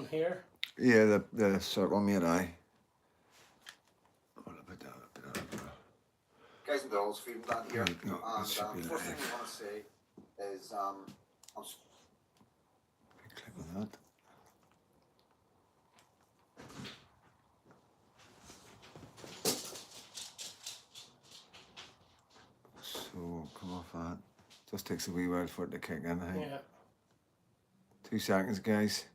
one here? Yeah, the circle, mate, aye. Guys and girls, Freedom Dan here. Right, no, and first thing we want to say is click on that. So come off that. Just takes a wee while for it to kick in. Hey? Yeah. 2 seconds, guys.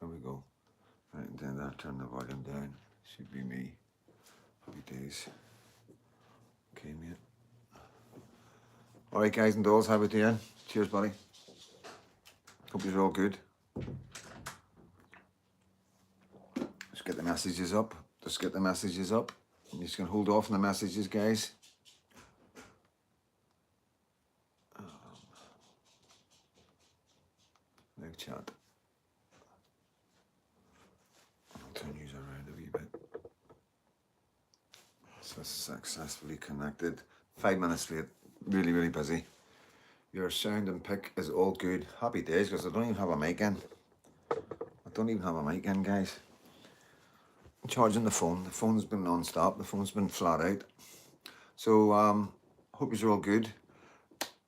There we go. Right, and then that turn the volume down. Should be me. Happy days. Okay, mate. All right, guys and dolls, how we doing? Cheers, buddy. Hope you're all good. Just get the messages up. Just get the messages up. I'm just going to hold off on the messages, guys. Live chat. I'll turn you around a wee bit. So successfully connected. 5 minutes late. Really, really busy. Your sound and pick is all good. Happy days, because I don't even have a mic in. I don't even have a mic in, guys. I'm charging the phone. The phone's been non-stop. The phone's been flat out. So, hope you're all good.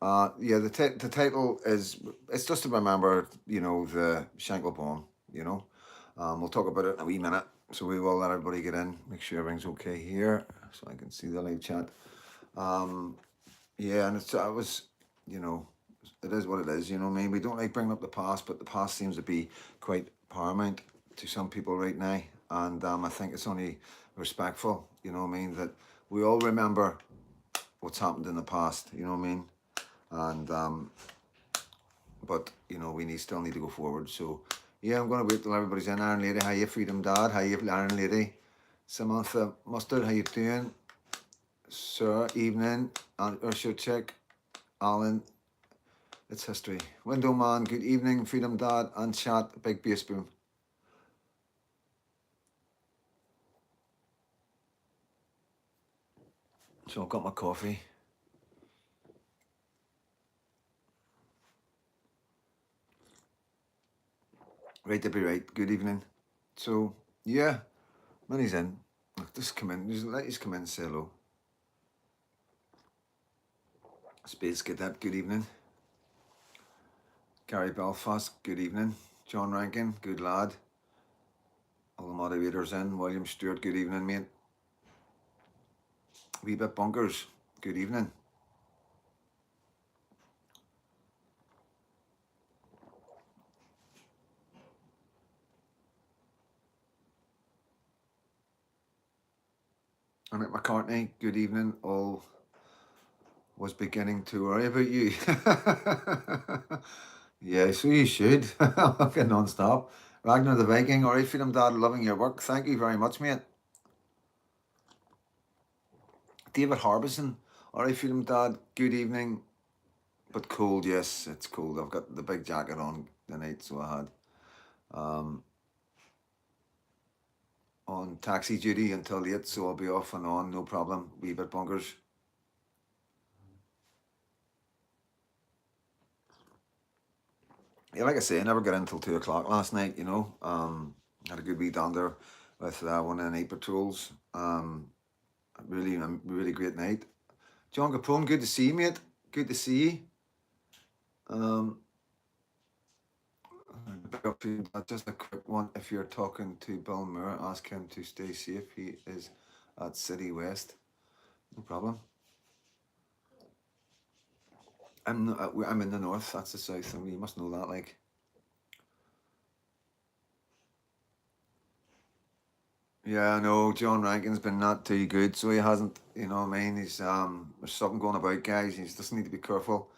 Yeah, the title is, it's just to remember, you know, the Shankill poem, you know. We'll talk about it in a wee minute. So we will let everybody get in, make sure everything's okay here, so I can see the live chat. Yeah, and I was, you know, it is what it is, you know what I mean? We don't like bringing up the past, but the past seems to be quite paramount to some people right now. And I think it's only respectful, you know what I mean, that we all remember what's happened in the past, you know what I mean? And but you know, we still need to go forward. So yeah, I'm gonna wait till everybody's in. Iron Lady, how you? Freedom Dad, how you? Iron Lady, Samantha Mustard, how you doing? Sir, evening. Ursula Chick, Alan, it's history. Window Man, good evening. Freedom Dad and chat, big bass boom. So I've got my coffee. Right to be right. Good evening. So yeah, when he's in, just come in. Just let us come in and say hello. Space Cadet, good evening. Gary Belfast, good evening. John Rankin, good lad. All the moderators in. William Stewart, good evening, mate. Wee bit bunkers, good evening. Annette McCartney, good evening. All was beginning to worry about you. Yeah, so you should. Okay, non-stop. Ragnar the Viking, alright, Freedom Dad, loving your work. Thank you very much, mate. David Harbison, alright, Freedom Dad, good evening. But cold, yes, it's cold. I've got the big jacket on tonight, so I had. On taxi duty until 8, so I'll be off and on, no problem. Wee bit bunkers. Yeah, like I say, I never got in until 2 o'clock last night, you know. Had a good wee down there with one of the night patrols. Really great night. John Capone, good to see you, mate. Good to see you. Just a quick one. If you're talking to Bill Moore, ask him to stay safe. He is at City West. No problem. I'm in the north. That's the south, and you must know that. Like, yeah, I know John Rankin's been not too good, so he hasn't. You know what I mean? He's there's something going about, guys. He just need to be careful.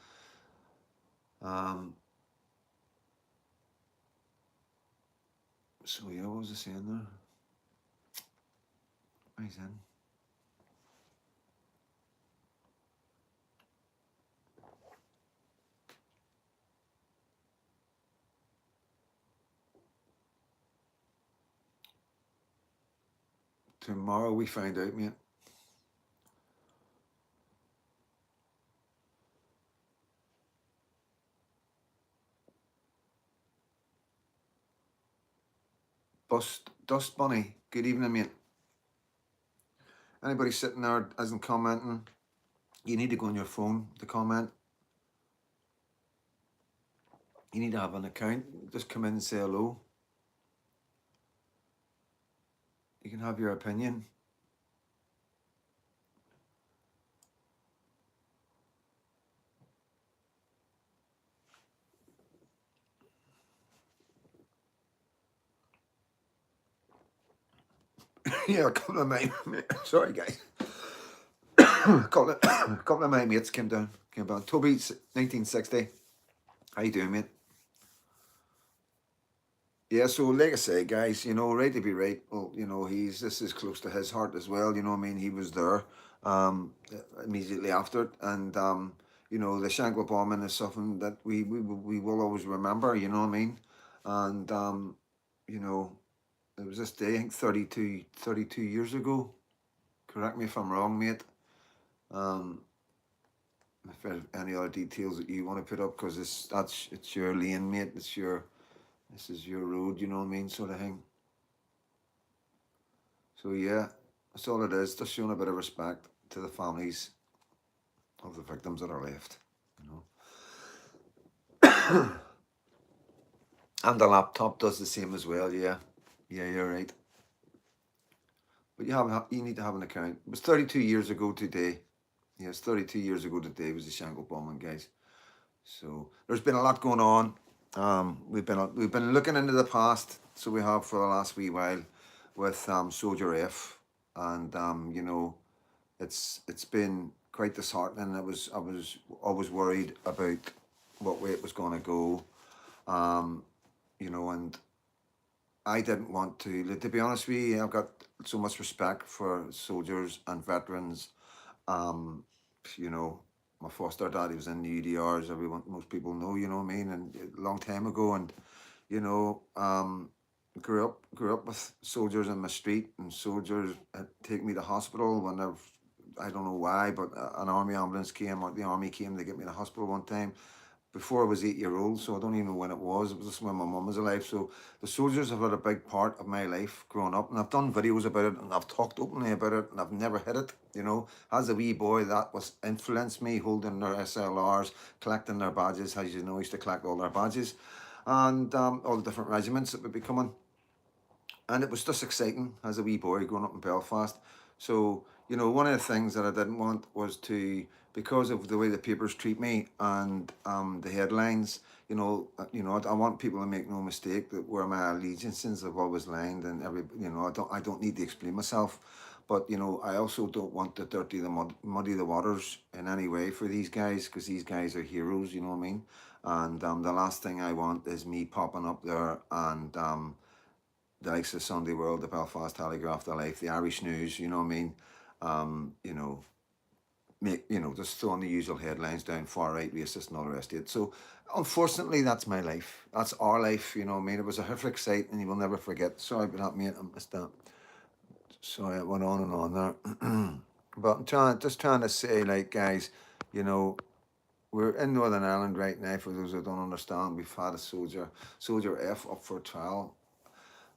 So yeah, what was I saying there? He's in. Tomorrow we find out, mate. Dust Bunny, good evening, mate. Anybody sitting there isn't commenting, you need to go on your phone to comment. You need to have an account. Just come in and say hello. You can have your opinion. Yeah, a couple of my sorry guys, a couple of my mates came down. Toby, 1960. How you doing, mate? Yeah, so like I say, guys, right to be right. Well, this is close to his heart as well. I mean, he was there, immediately after it, and the Shankill bombing is something that we will always remember. You know what I mean? And you know, it was this day, I think 32 years ago. Correct me if I'm wrong, mate. Um, if there's any other details that you want to put up, because it's your lane, mate. This is your road. You know what I mean, sort of thing. So yeah, that's all it is. Just showing a bit of respect to the families of the victims that are left. And the laptop does the same as well. Yeah, yeah, you're right. But you need to have an account. It was 32 years ago today. Yes, 32 years ago today was the Shankill bombing, guys. So there's been a lot going on. We've been looking into the past, so we have for the last wee while with Soldier F, and it's been quite disheartening. I was always worried about what way it was going to go, um, and I didn't want to be honest with you. I've got so much respect for soldiers and veterans. Um, you know, my foster dad, he was in the UDRs. Most people know, you know what I mean, and a long time ago, and you know, um, grew up with soldiers in my street, and soldiers take me to hospital whenever. I don't know why, but an army ambulance came, or the army came to get me to hospital one time before I was 8 years old, so I don't even know when it was. It was just when my mum was alive. So the soldiers have had a big part of my life growing up, and I've done videos about it, and I've talked openly about it, and I've never hid it. As a wee boy, that was influenced me, holding their SLRs, collecting their badges. As you know, I used to collect all their badges, and all the different regiments that would be coming, and it was just exciting as a wee boy growing up in Belfast. So one of the things that I didn't want was to, because of the way the papers treat me and the headlines. I want people to make no mistake that where my allegiances have always lined, and I don't need to explain myself. But I also don't want to muddy the waters in any way for these guys, because these guys are heroes. You know what I mean? And the last thing I want is me popping up there and the likes of Sunday World, the Belfast Telegraph, the Life, the Irish News, you know what I mean? Um, you know, just throwing the usual headlines down, far right, racist, and all the rest of it. So, unfortunately, that's my life. That's our life, you know what I mean? It was a horrific sight, and you will never forget. Sorry about that, mate. I missed that. Sorry, it went on and on there. But just trying to say, like, guys, you know, we're in Northern Ireland right now. For those who don't understand, we've had a Soldier F, up for trial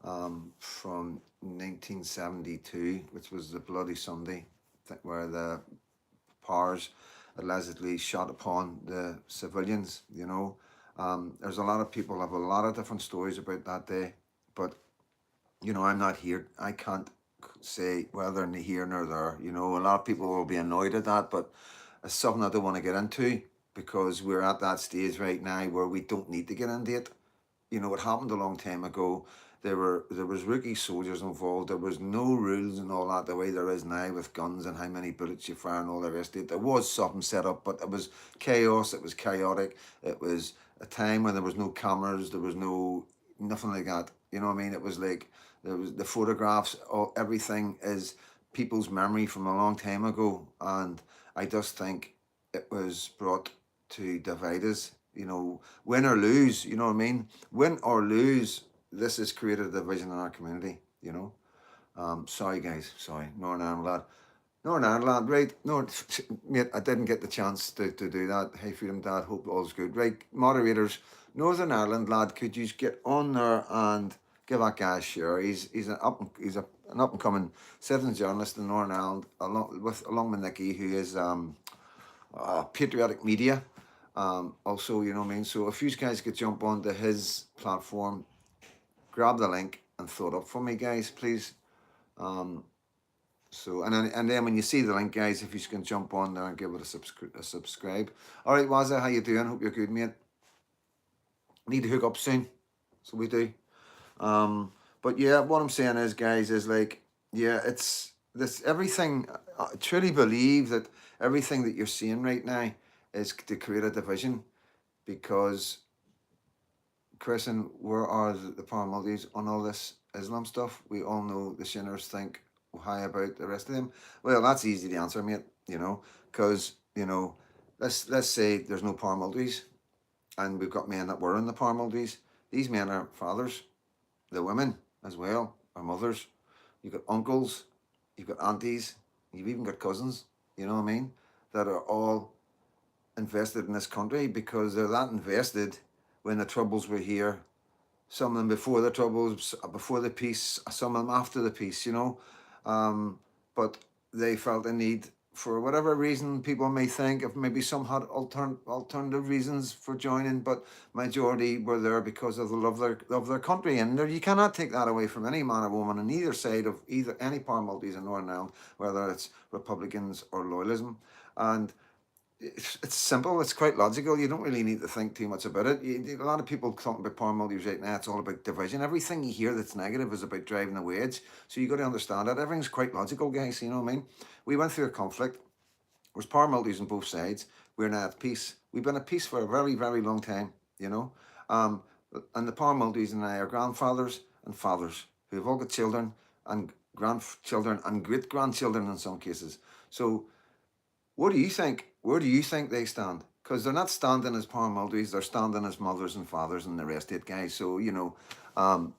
from 1972, which was the Bloody Sunday, where the powers allegedly shot upon the civilians. There's a lot of people have a lot of different stories about that day, but I'm not here. I can't say whether they're here nor there. A lot of people will be annoyed at that, but it's something I don't want to get into, because we're at that stage right now where we don't need to get into it. It happened a long time ago. There was rookie soldiers involved. There was no rules and all that the way there is now, with guns and how many bullets you fire and all the rest of it. There was something set up, but it was chaos. It was chaotic. It was a time when there was no cameras. There was nothing like that. You know what I mean? It was like there was the photographs. Everything is people's memory from a long time ago, and I just think it was brought to divide us. Win or lose, you know what I mean? Win or lose, this has created a division in our community. Sorry, guys. Sorry. Northern Ireland lad. Northern Ireland lad, right? No, mate, I didn't get the chance to do that. Hey, Freedom Dad, hope all's good. Right, moderators, Northern Ireland lad, could you get on there and give that guy a share. An up and coming citizen journalist in Northern Ireland, along with Nicky, who is patriotic media. Also, you know what I mean. So if you guys could jump onto his platform, grab the link and throw it up for me, guys, please. Um, and then when you see the link, guys, if you can jump on there and give it a subscribe. All right, Wazza, how you doing? Hope you're good, mate. Need to hook up soon, so we do. Um, but yeah, what I'm saying is, guys, is like, yeah, it's this everything. I truly believe that everything that you're seeing right now is to create a division because, Chris, and where are the paramilitaries on all this Islam stuff? We all know the sinners think high about the rest of them. Well, that's easy to answer, mate. You know, because let's say there's no paramilitaries, and we've got men that were in the paramilitaries. These men are fathers. The women as well are mothers. You've got uncles, you've got aunties, you've even got cousins. You know what I mean? That are all invested in this country because they're that invested when the troubles were here. Some of them before the troubles, before the peace, some of them after the peace, but they felt a need for whatever reason people may think if maybe some had alternative reasons for joining, but majority were there because of the love their country, and there, you cannot take that away from any man or woman on either side of either any paramilitaries in Northern Ireland, whether it's Republicans or loyalism, and it's simple. It's quite logical. You don't really need to think too much about it. A lot of people talking about paramilitaries right now. It's all about division. Everything you hear that's negative is about driving a wedge. So you got to understand that everything's quite logical, guys. You know what I mean? We went through a conflict. There was paramilitaries on both sides. We're now at peace. We've been at peace for a very, very long time. You know, um, and the paramilitaries and I are grandfathers and fathers who have all got children and grandchildren and great grandchildren in some cases. So what do you think? Where do you think they stand? Because they're not standing as paramilitaries, they're standing as mothers and fathers and the rest of it, guys. So, um,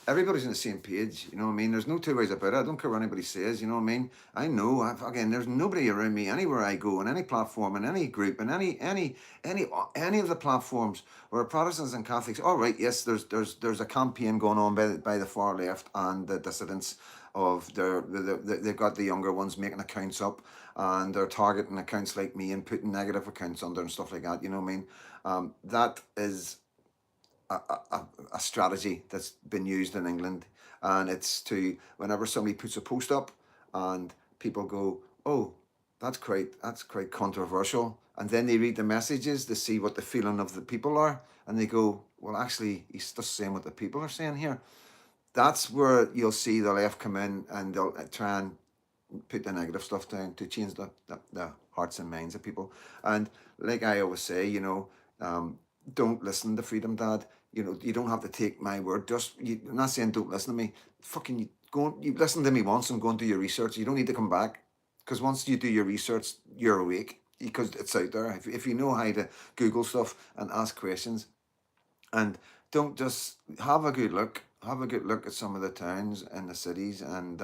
everybody's on the same page. You know what I mean? There's no two ways about it. I don't care what anybody says. You know what I mean? I know. Again, there's nobody around me anywhere I go, in any platform, in any group, in any of the platforms where Protestants and Catholics. All right, yes, there's a campaign going on by the far left and the dissidents of they've got the younger ones making accounts up and they're targeting accounts like me and putting negative accounts under and stuff like that. You know what I mean? That is a strategy that's been used in England, and it's to whenever somebody puts a post up, and people go, "Oh, that's quite controversial," and then they read the messages to see what the feeling of the people are, and they go, "Well, actually, he's just saying what the people are saying here." That's where you'll see the left come in and they'll try and put the negative stuff down to change the hearts and minds of people. And like I always say, don't listen to Freedom Dad. You don't have to take my word. I'm not saying don't listen to me. Fucking you listen to me once and go and do your research. You don't need to come back because once you do your research, you're awake because it's out there. If you know how to Google stuff and ask questions, and don't just have a good look. Have a good look at some of the towns and the cities, and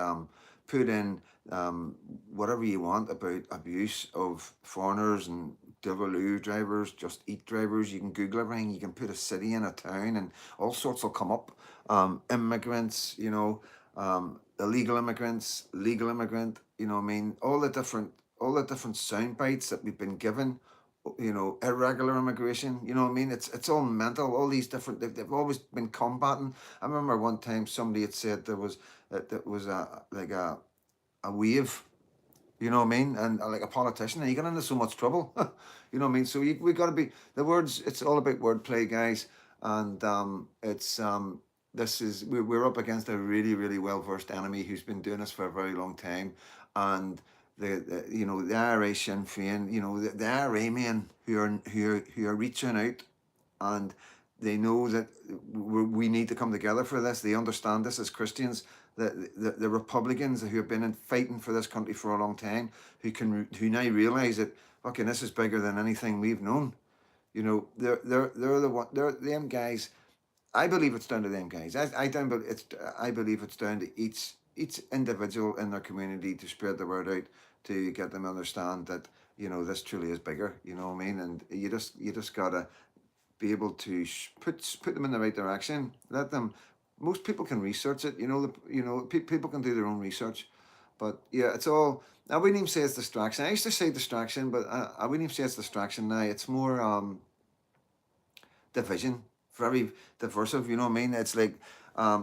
put in whatever you want about abuse of foreigners and Deliveroo drivers, Just Eat drivers. You can Google everything. You can put a city in a town, and all sorts will come up. Immigrants, illegal immigrants, legal immigrant. You know, what I mean, all the different sound bites that we've been given, irregular immigration. You know what I mean? It's all mental. All these different. They've always been combating. I remember one time somebody had said there was a wave. You know what I mean? And like a politician, and you get into so much trouble. You know what I mean? So we got to be the words. It's all about wordplay, guys. And it's this is we're up against a really really well versed enemy who's been doing this for a very long time, and the IRA Sinn Féin, the IRA men who are reaching out, and they know that we need to come together for this. They understand this as Christians. The Republicans who have been fighting for this country for a long time, who now realise that fucking this is bigger than anything we've known. They're them guys. I believe it's down to them guys. I believe it's down to each individual in their community to spread the word out to get them to understand that this truly is bigger. You know what I mean? And you just gotta be able to put them in the right direction. Let them most people can research it. People can do their own research, but yeah, it's all. I wouldn't even say it's distraction. I used to say distraction, but I wouldn't even say it's distraction now. It's more division, very divisive. You know what I mean? It's like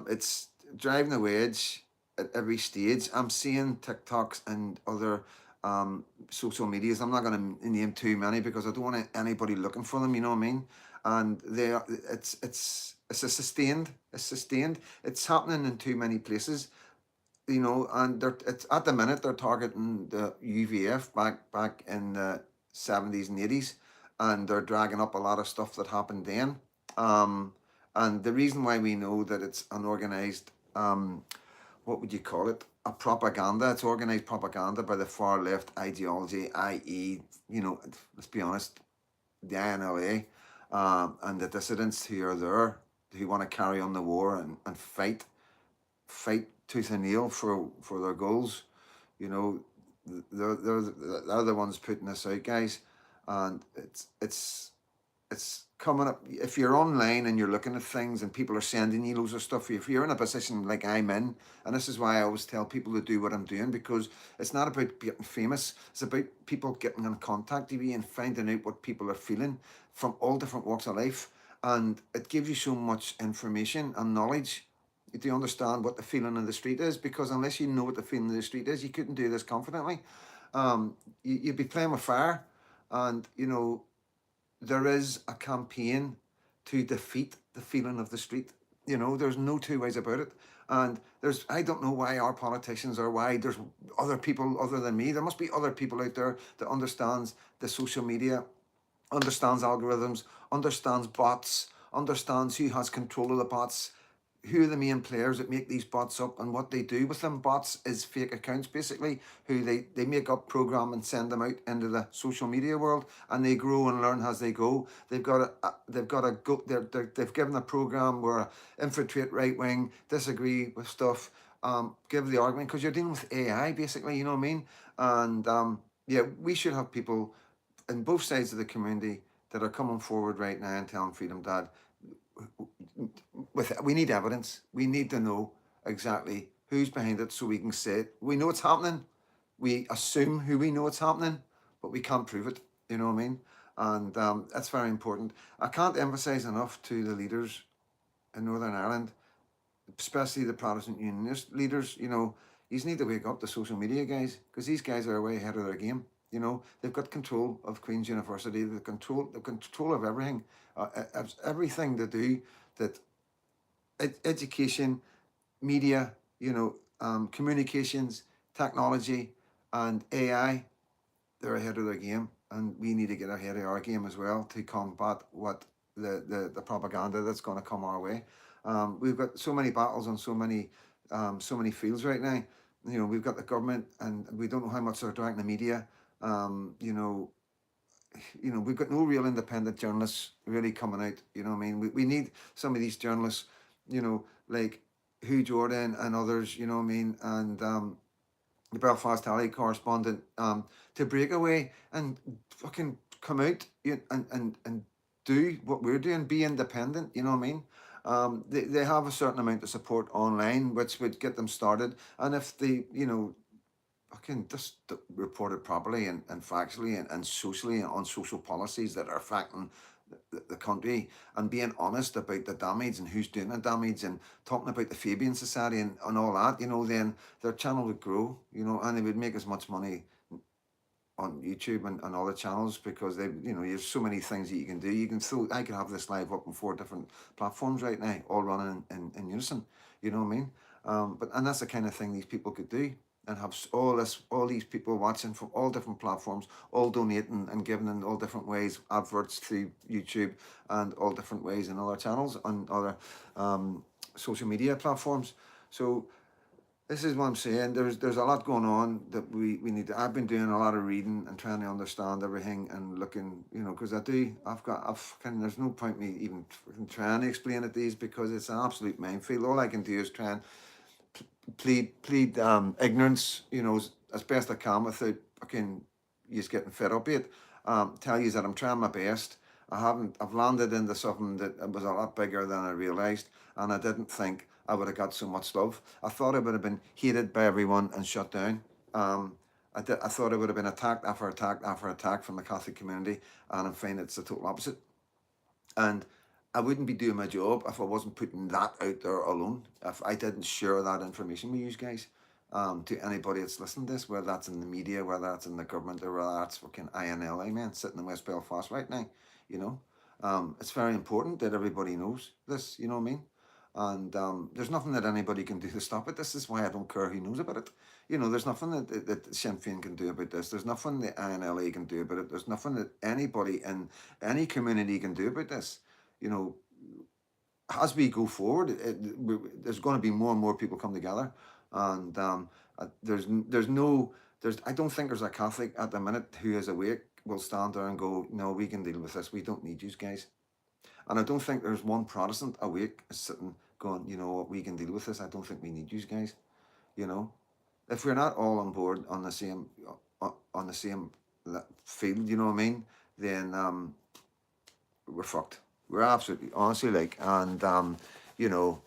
it's driving the wedge at every stage. I'm seeing TikToks and other social medias. I'm not going to name too many because I don't want anybody looking for them. You know what I mean? And they are, it's a sustained. It's sustained. It's happening in too many places. And it's at the minute they're targeting the UVF back in the 70s and 80s, and they're dragging up a lot of stuff that happened then. Um, and the reason why we know that it's an organized, what would you call it? A propaganda. It's organized propaganda by the far left ideology, i.e., let's be honest, the INLA, and the dissidents who are there, who want to carry on the war and fight tooth and nail for their goals. You know, they're the ones putting this out, guys, and it's coming up. If you're online and you're looking at things and people are sending you loads of stuff, if you're in a position like I'm in, and this is why I always tell people to do what I'm doing, because it's not about getting famous. It's about people getting in contact with you and finding out what people are feeling from all different walks of life, and it gives you so much information and knowledge to understand what the feeling of the street is, because unless you know what the feeling of the street is, you couldn't do this confidently. You'd be playing with fire, and there is a campaign to defeat the feeling of the street. There's no two ways about it. And I don't know why our politicians, or why there's other people other than me. There must be other people out there that understands the social media, understands algorithms, understands bots, understands who has control of the bots, who are the main players that make these bots up, and what they do with them. Bots is fake accounts, basically, who they make up, program, and send them out into the social media world, and they grow and learn as they go. They've given a program where infiltrate right wing, disagree with stuff, give the argument, because you're dealing with AI, basically. You know what I mean? And yeah, we should have people in both sides of the community that are coming forward right now and telling Freedom Dad, we need evidence. We need to know exactly who's behind it, so we can say it. We know it's happening. We assume who we know it's happening, but we can't prove it. You know what I mean? And that's very important. I can't emphasize enough to the leaders in Northern Ireland, especially the Protestant Unionist leaders. You need to wake up, the social media guys, because these guys are way ahead of their game. They've got control of Queen's University. They've control of everything. Everything to do that, education, media, communications, technology, and AI. They're ahead of their game, and we need to get ahead of our game as well to combat what the propaganda that's going to come our way. We've got so many battles on so many fields right now. We've got the government, and we don't know how much they're dragging the media. Um, you know, we've got no real independent journalists really coming out. You know what I mean? We need some of these journalists, like Hugh Jordan and others. You know what I mean? And the Belfast Daily correspondent, to break away and fucking come out, and do what we're doing, be independent. You know what I mean? They have a certain amount of support online, which would get them started. And if they, fucking just report it properly and factually and socially, on social policies that are affecting the country, and being honest about the damage and who's doing the damage, and talking about the Fabian Society and all that, then their channel would grow, and they would make as much money on YouTube and other channels, because there's so many things that you can do. I could have this live up on 4 different platforms right now, all running in unison. You know what I mean? And that's the kind of thing these people could do, and have all these people watching from all different platforms, all donating and giving in all different ways, adverts through YouTube, and all different ways in other channels on other social media platforms. So this is what I'm saying. There's a lot going on that we need to. I've been doing a lot of reading and trying to understand everything, and looking, because there's no point me even trying to explain it these, because it's an absolute minefield. All I can do is try and plead ignorance, as best I can, without fucking just getting fed up with it. Tell you that I'm trying my best. I've landed into something that was a lot bigger than I realised, and I didn't think I would have got so much love. I thought I would have been hated by everyone and shut down. I thought I would have been attacked after attack after attack from the Catholic community, and I'm finding it's the total opposite. And I wouldn't be doing my job if I wasn't putting that out there alone. If I didn't share that information with you guys, to anybody that's listening to this, whether that's in the media, whether that's in the government, or whether that's fucking INLA man sitting in West Belfast right now, you know, it's very important that everybody knows this. You know what I mean? And there's nothing that anybody can do to stop it. This is why I don't care who knows about it. You know, there's nothing that Sinn Féin can do about this. There's nothing the INLA can do about it. There's nothing that anybody in any community can do about this. You know, as we go forward, there's going to be more and more people come together, and there's I don't think there's a Catholic at the minute who is awake will stand there and go, no, we can deal with this. We don't need you guys. And I don't think there's one Protestant awake sitting going, you know what, we can deal with this. I don't think we need you guys. You know, if we're not all on board on the same field, you know what I mean, then we're fucked. We're absolutely, honestly, like, and you know,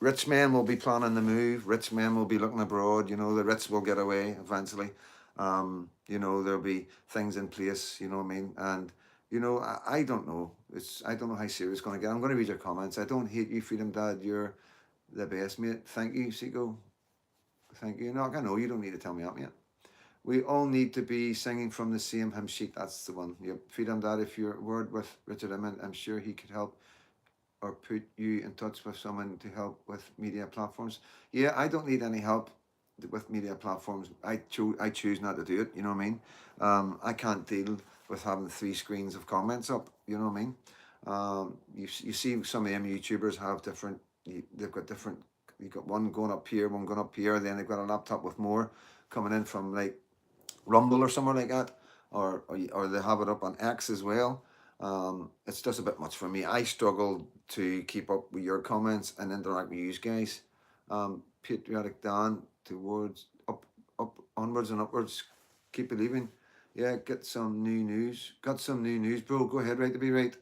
rich men will be planning the move. Rich men will be looking abroad. You know, the rich will get away eventually. You know, there'll be things in place. You know what I mean? And you know, I don't know. I don't know how serious it's going to get. I'm going to read your comments. I don't hate you, Freedom Dad. You're the best, mate. Thank you, Seiko. Thank you. No, I know you don't need to tell me that, mate. We all need to be singing from the same hymn sheet. That's the one. Yep. Freedom Dad, if you're word with Richard Emmett, I'm sure he could help or put you in touch with someone to help with media platforms. Yeah, I don't need any help with media platforms. I choose not to do it. You know what I mean? I can't deal with having 3 screens of comments up. You know what I mean? You see some of them YouTubers have different. They've got different. You've got one going up here, one going up here. Then they've got a laptop with more coming in from like Rumble or somewhere like that, or they have it up on X as well. It's just a bit much for me. I struggle to keep up with your comments and interact with you guys. Patriotic Dan, towards up, onwards and upwards. Keep believing. Yeah, get some new news. Got some new news, bro. Go ahead, right to be right.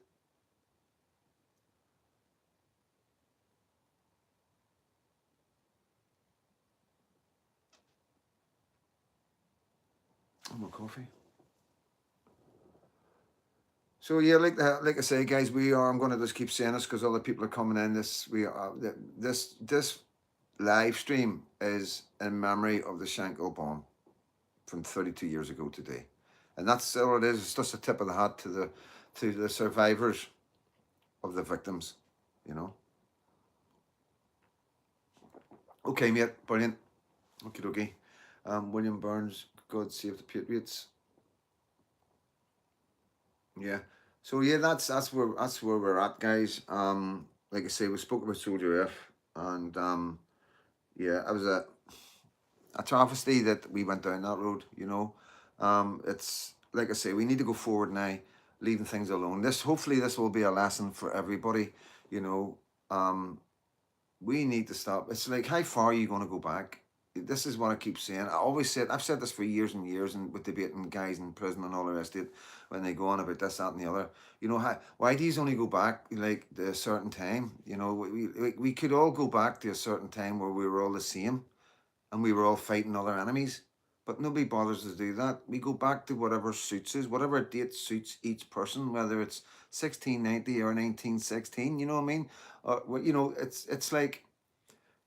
Oh, my coffee. So yeah, like I say, guys, we are. I'm going to just keep saying this because other people are coming in. This live stream is in memory of the Shankill bomb from 32 years ago today, and that's all it is. It's just a tip of the hat to the survivors of the victims. You know. Okay, mate. Brilliant. Okay. William Burns. God save the Patriots. Yeah. So yeah, that's where we're at, guys. Like I say, we spoke about Soldier F, and yeah, it was a travesty that we went down that road. You know, it's like I say, we need to go forward now, leaving things alone. Hopefully this will be a lesson for everybody. You know, we need to stop. It's like, how far are you going to go back? This is what I keep saying. I've said this for years and years, and with debating guys in prison and all the rest of it, when they go on about this, that, and the other. You know, why do you only go back like to a certain time? You know, we could all go back to a certain time where we were all the same, and we were all fighting other enemies. But nobody bothers to do that. We go back to whatever suits us, whatever date suits each person, whether it's 1690 or 1916. You know what I mean? Or you know, it's like,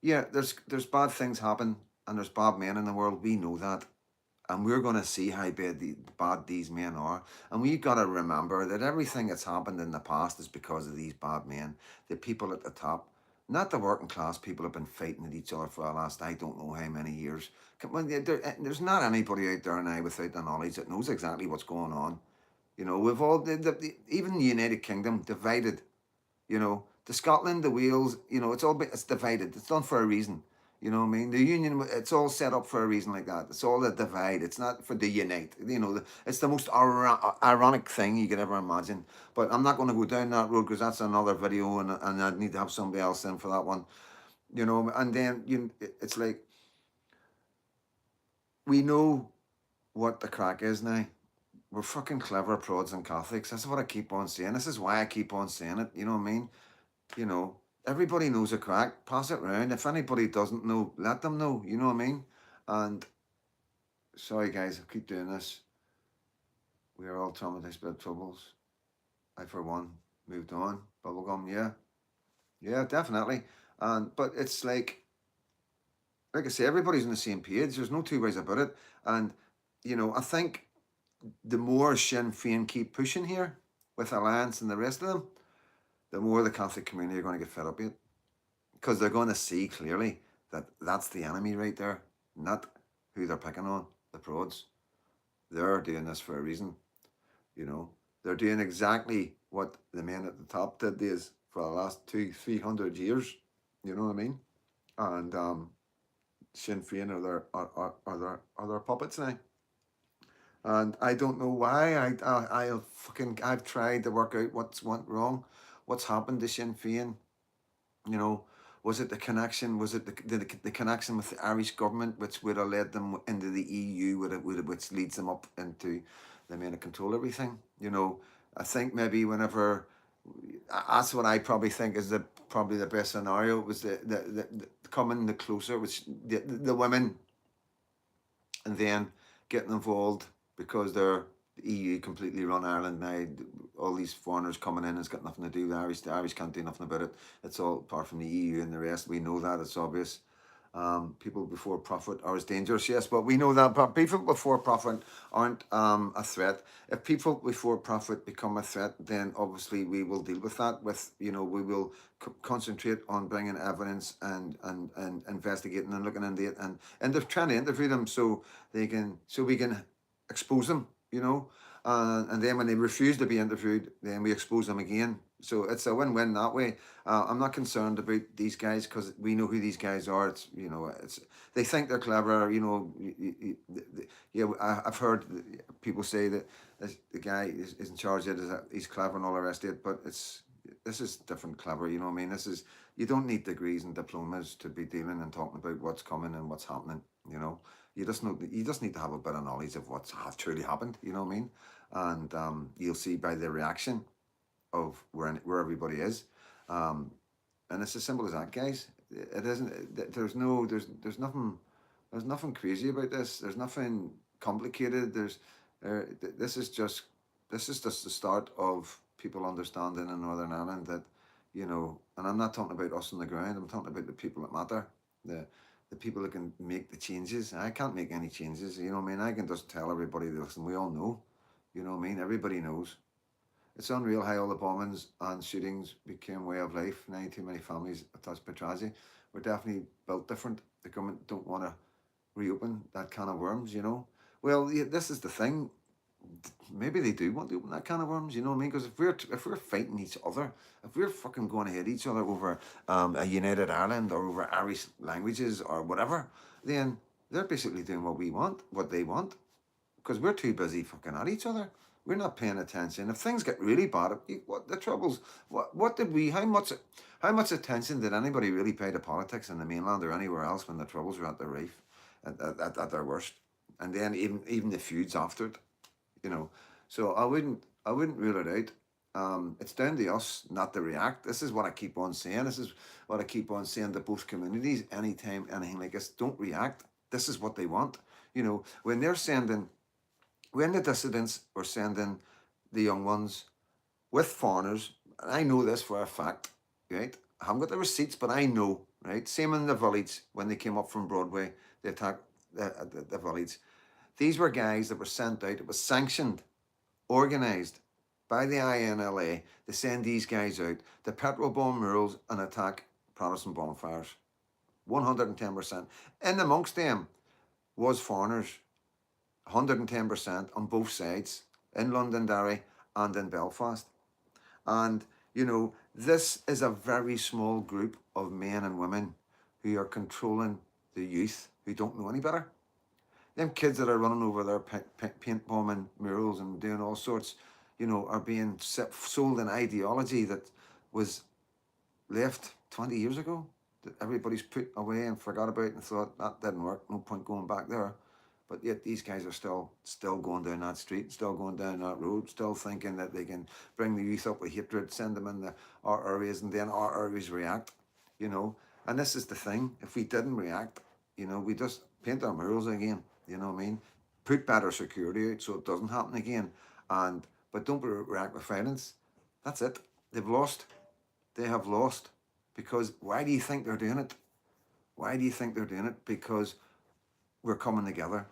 yeah, there's bad things happen and there's bad men in the world. We know that, and we're going to see how bad these men are. And we've got to remember that everything that's happened in the past is because of these bad men, the people at the top. Not the working class people have been fighting at each other for the last, I don't know how many years. There's not anybody out there now without the knowledge that knows exactly what's going on. You know, we've all, even the United Kingdom, divided. You know, the Scotland, the Wales, you know, it's divided. It's done for a reason. You know what I mean? The union, it's all set up for a reason like that. It's all a divide. It's not for the unite. You know, it's the most ironic thing you could ever imagine. But I'm not going to go down that road because that's another video, and I'd need to have somebody else in for that one. You know, and then it's like, we know what the crack is now. We're fucking clever prods and Catholics. That's what I keep on saying. This is why I keep on saying it. You know what I mean? You know, Everybody knows a crack. Pass it round. If anybody doesn't know, let them know. You know what I mean? And sorry, guys, I keep doing this. We are all traumatized by troubles. I, for one, moved on. Bubblegum, yeah, yeah, definitely. And but it's like I say, everybody's on the same page. There's no two ways about it. And I think the more Sinn Féin keep pushing here with Alliance and the rest of them, the more the Catholic community are going to get fed up with it, because they're going to see clearly that that's the enemy right there, not who they're picking on, the prods. They're doing this for a reason. You know, they're doing exactly what the men at the top did is for the last 200-300 years. You know what I mean? And Sinn Féin are their puppets now. And I don't know why. I've tried to work out what's went wrong, what's happened to Sinn Féin. You know, was it the connection? Was it the connection with the Irish government, which would have led them into the EU, which leads them up into the men to control everything? I think maybe whenever that's what I probably think is probably the best scenario was the coming the closer, which the women, and then getting involved because they're the EU completely run Ireland now. All these foreigners coming in has got nothing to do with the Irish. The Irish can't do nothing about it. It's all apart from the EU and the rest. We know that. It's obvious. People before profit are as dangerous, yes, but we know that. But people before profit aren't a threat. If people before profit become a threat, then obviously we will deal with that. We will concentrate on bringing evidence and investigating and looking into it, and they're trying to interview them so we can expose them. And then when they refuse to be interviewed, then we expose them again. So it's a win-win that way. I'm not concerned about these guys because we know who these guys are. It's they think they're clever. Yeah. I've heard people say that the guy is in charge of it, he's clever and all the rest of it. But this is different clever. You know what I mean? You don't need degrees and diplomas to be dealing and talking about what's coming and what's happening. You just need to have a bit of knowledge of what's truly happened. You know what I mean? And you'll see by the reaction of where everybody is. Um, and it's as simple as that, guys. It isn't. There's nothing crazy about this. There's nothing complicated. This is just the start of people understanding in Northern Ireland that, and I'm not talking about us on the ground. I'm talking about the people that matter. The people that can make the changes. I can't make any changes. You know what I mean? I can just tell everybody, listen, we all know. You know what I mean? Everybody knows. It's unreal how all the bombings and shootings became way of life. Now too many families are touched by tragedy. We're definitely built different. The government don't want to reopen that can of worms. Well, yeah, this is the thing. Maybe they do want to open that can of worms. You know what I mean? Because if we're fighting each other, if we're fucking going to hit each other over a united Ireland or over Irish languages or whatever, then they're basically doing what they want, because we're too busy fucking at each other. We're not paying attention. If things get really bad, what the troubles? What did we? How much attention did anybody really pay to politics in the mainland or anywhere else when the troubles were at their rife, at their worst, and then even the feuds after it, you know. So I wouldn't rule it out. It's down to us not to react. This is what I keep on saying. This is what I keep on saying to both communities. Anytime anything like this, don't react. This is what they want. When the dissidents were sending the young ones with foreigners, and I know this for a fact, right? I haven't got the receipts, but I know, right? Same in the village when they came up from Broadway, they attacked the village. These were guys that were sent out. It was sanctioned, organised by the INLA to send these guys out to petrol bomb murals and attack Protestant bonfires. 110%. In amongst them was foreigners. 110% on both sides, in Londonderry and in Belfast. And, this is a very small group of men and women who are controlling the youth who don't know any better. Them kids that are running over their paint bombing murals and doing all sorts, are being sold an ideology that was left 20 years ago, that everybody's put away and forgot about and thought that didn't work, no point going back there. But yet these guys are still going down that street, still going down that road, still thinking that they can bring the youth up with hatred, send them in our areas, and then our areas react, you know. And this is the thing: if we didn't react, you know, we just paint our murals again. You know what I mean? Put better security out so it doesn't happen again, and but don't react with violence. That's it. They've lost. They have lost. Because why do you think they're doing it? Why do you think they're doing it? Because we're coming together.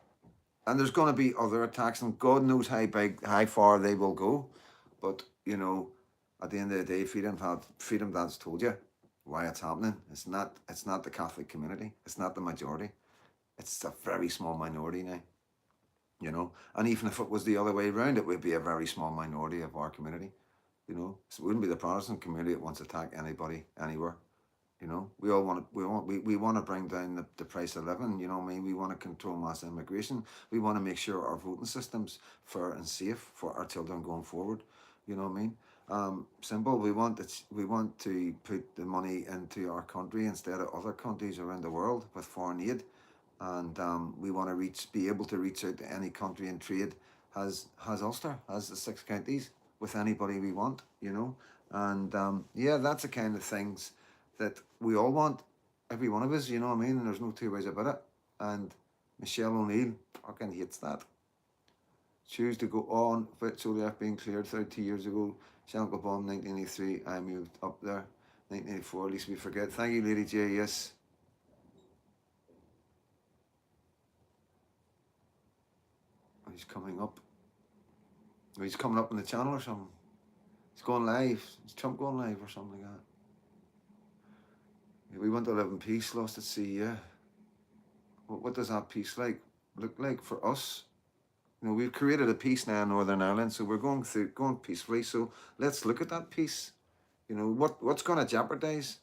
And there's going to be other attacks, and God knows how big, how far they will go. But, you know, at the end of the day, Freedom Dad's told you why it's happening. It's not the Catholic community. It's not the majority. It's a very small minority now. You know, and even if it was the other way around, it would be a very small minority of our community. You know, so it wouldn't be the Protestant community that wants to attack anybody anywhere. You know, we all want to we want to bring down the price of living. You know what I mean? We want to control mass immigration. We want to make sure our voting system's fair and safe for our children going forward. You know what I mean? Simple. We want to put the money into our country instead of other countries around the world with foreign aid, and we want to be able to reach out to any country in trade has Ulster, has the 6 counties with anybody we want. You know, and yeah, that's the kind of things that we all want, every one of us, you know what I mean? And there's no two ways about it. And Michelle O'Neill fucking hates that. Choose to go on, but so left being cleared 30 years ago. Shankill bomb 1983. I moved up there. 1984, at least we forget. Thank you, Lady J. Yes. Oh, he's coming up. Oh, he's coming up in the channel or something. He's going live. Is Trump going live or something like that? We want to live in peace, lost at sea, yeah. What does that peace look like for us? You know, we've created a peace now in Northern Ireland, so we're going peacefully. So let's look at that peace. You know, what's going to jeopardize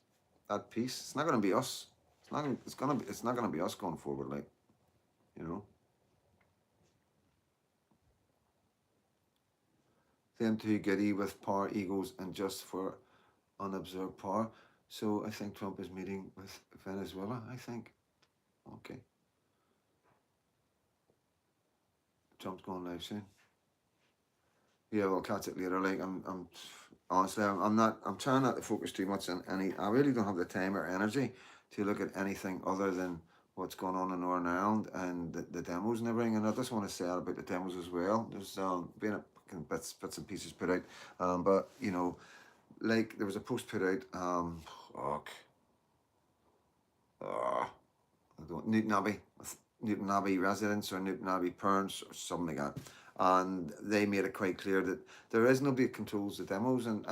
that peace? It's not going to be us. It's not going to be us going forward, like, you know. Them too giddy with power egos and just for unobserved power. So I think Trump is meeting with Venezuela, I think. Okay. Trump's going live soon. Yeah, we'll catch it later. Like I'm honestly, I'm trying not to focus too much on any. I really don't have the time or energy to look at anything other than what's going on in Northern Ireland and the demos and everything. And I just want to say about the demos as well. There's been a bits and pieces put out, but you know, like there was a post put out. Fuck. Newton Abbey residents or Newton Abbey parents or something like that. And they made it quite clear that there is nobody that controls the demos, and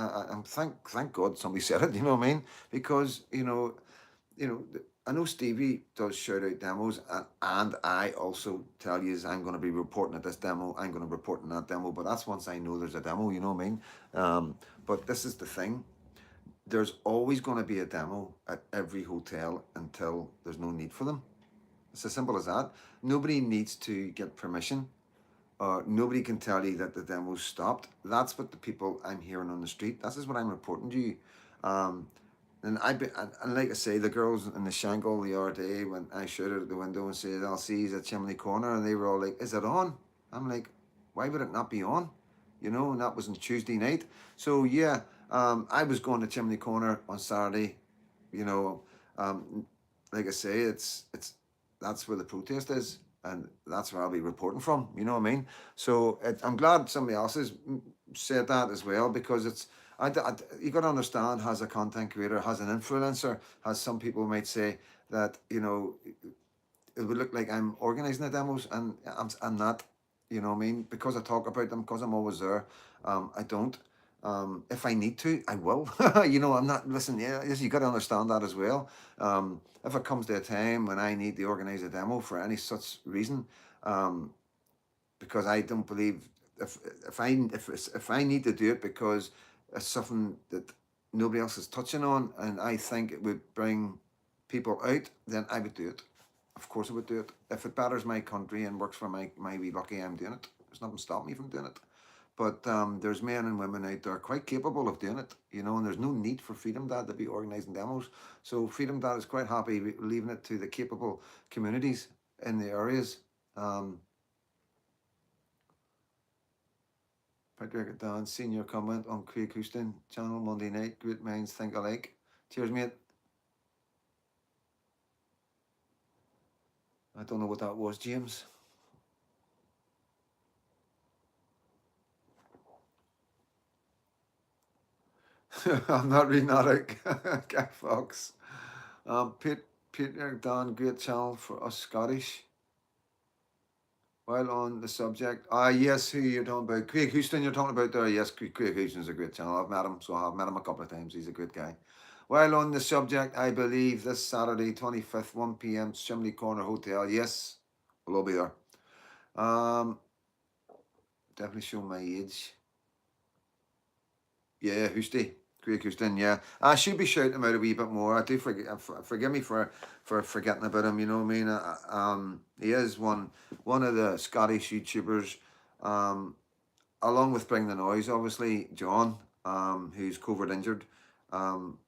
thank God somebody said it. You know what I mean? Because I know Stevie does shout out demos, and I also tell you I'm going to be reporting at this demo. I'm going to report on that demo, but that's once I know there's a demo. You know what I mean? But this is the thing. There's always going to be a demo at every hotel until there's no need for them. It's as simple as that. Nobody needs to get permission. Nobody can tell you that the demo's stopped. That's what the people I'm hearing on the street. This is what I'm reporting to you. And like I say, the girls in the Shankill the other day when I shouted at the window and said, "I'll see you at Chimney Corner," and they were all like, "Is it on?" I'm like, "Why would it not be on?" You know, and that was on Tuesday night. So yeah, I was going to Chimney Corner on Saturday. You know, like I say, it's that's where the protest is, and that's where I'll be reporting from. You know what I mean? So I'm glad somebody else has said that as well, because it's you got to understand, as a content creator, as an influencer, as some people might say that, you know, it would look like I'm organizing the demos, and I'm not. You know what I mean? Because I talk about them, because I'm always there. I don't. If I need to, I will. You know, I'm not. Listen, yeah, you got to understand that as well. If it comes to a time when I need to organize a demo for any such reason, because I don't believe if I need to do it because it's something that nobody else is touching on, and I think it would bring people out, then I would do it. Of course, I would do it. If it betters my country and works for my wee lucky, I'm doing it. There's nothing stopping me from doing it. But there's men and women out there quite capable of doing it, you know, and there's no need for Freedom Dad to be organising demos. So Freedom Dad is quite happy leaving it to the capable communities in the areas, Um, Patrick Dan, senior comment on Craig Houston channel Monday night. Great minds think alike. Cheers, mate. I don't know what that was, James. I'm not reading that out. Guy Fox. Peter Dan, great channel for us Scottish. While on the subject, yes, who you're talking about? Craig Houston, you're talking about there. Yes, Craig Houston's a great channel. I've met him, so I've met him a couple of times. He's a good guy. While on the subject, I believe this Saturday, 25th, 1 p.m., Chimney Corner Hotel. Yes, we'll all be there. Definitely show my age. Yeah, Houston. Craig Houston, yeah. I should be shouting him out a wee bit more. I do forgive me for forgetting about him. You know what I mean? He is one of the Scottish YouTubers. Along with Bring the Noise, obviously, John, who's COVID injured. And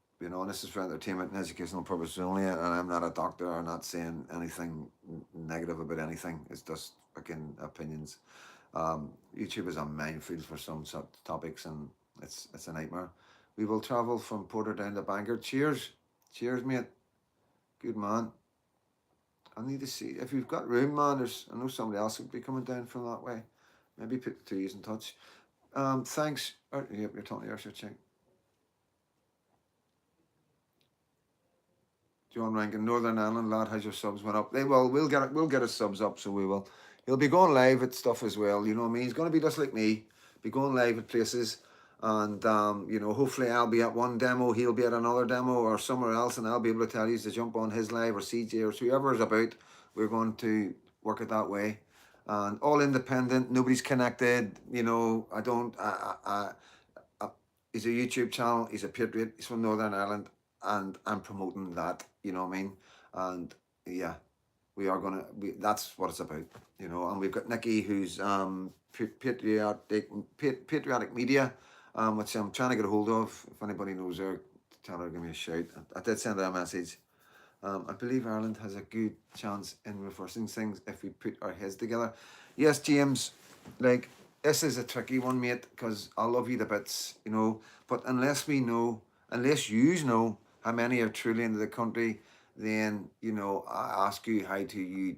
this is for entertainment and educational purposes only. And I'm not a doctor. I'm not saying anything negative about anything. It's just fucking opinions. YouTube is a minefield for some sort of topics, and it's a nightmare. We will travel from Porter down to Bangor. Cheers, cheers, mate. Good man. I need to see if you've got room, man. I know somebody else would be coming down from that way. Maybe put the two years in touch. Thanks. Yep, you're talking to your check. John Rankin, Northern Ireland lad, has your subs went up? They will. We'll get his subs up, so we will. He'll be going live at stuff as well. You know what I mean? He's going to be just like me, be going live at places, and hopefully I'll be at one demo, he'll be at another demo, or somewhere else, and I'll be able to tell you to jump on his live or CJ or whoever is about. We're going to work it that way, and all independent. Nobody's connected. I don't. He's a YouTube channel. He's a patriot. He's from Northern Ireland, and I'm promoting that. You know what I mean? And yeah, we are gonna. That's what it's about. And we've got Nikki, who's patriotic media, which I'm trying to get a hold of. If anybody knows her, tell her to give me a shout. I did send her a message. I believe Ireland has a good chance in reversing things if we put our heads together. Yes, James, like, this is a tricky one, mate, because I love you to bits, but unless you know how many are truly into the country, then, I ask you, how do you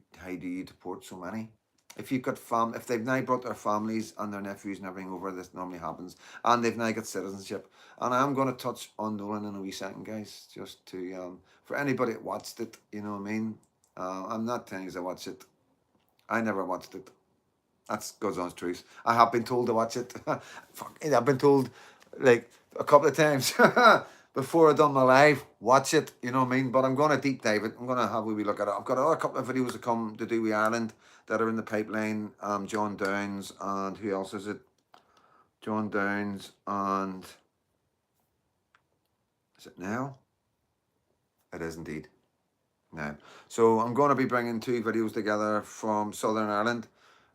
deport so many? If you've got if they've now brought their families and their nephews and everything over, this normally happens, and they've now got citizenship. And I'm going to touch on Nolan in a wee second, guys, just to for anybody that watched it, you know what I mean. I'm not telling you to watch it. I never watched it. That's God's honest truth. I have been told to watch it. I've been told like a couple of times before I done my live, watch it, you know what I mean? But I'm going to deep dive it. I'm going to have a wee look at it. I've got a couple of videos to come to do with Ireland that are in the pipeline. John Downs and who else is it? John Downs and is it now? It is indeed. Now, so I'm going to be bringing two videos together from Southern Ireland,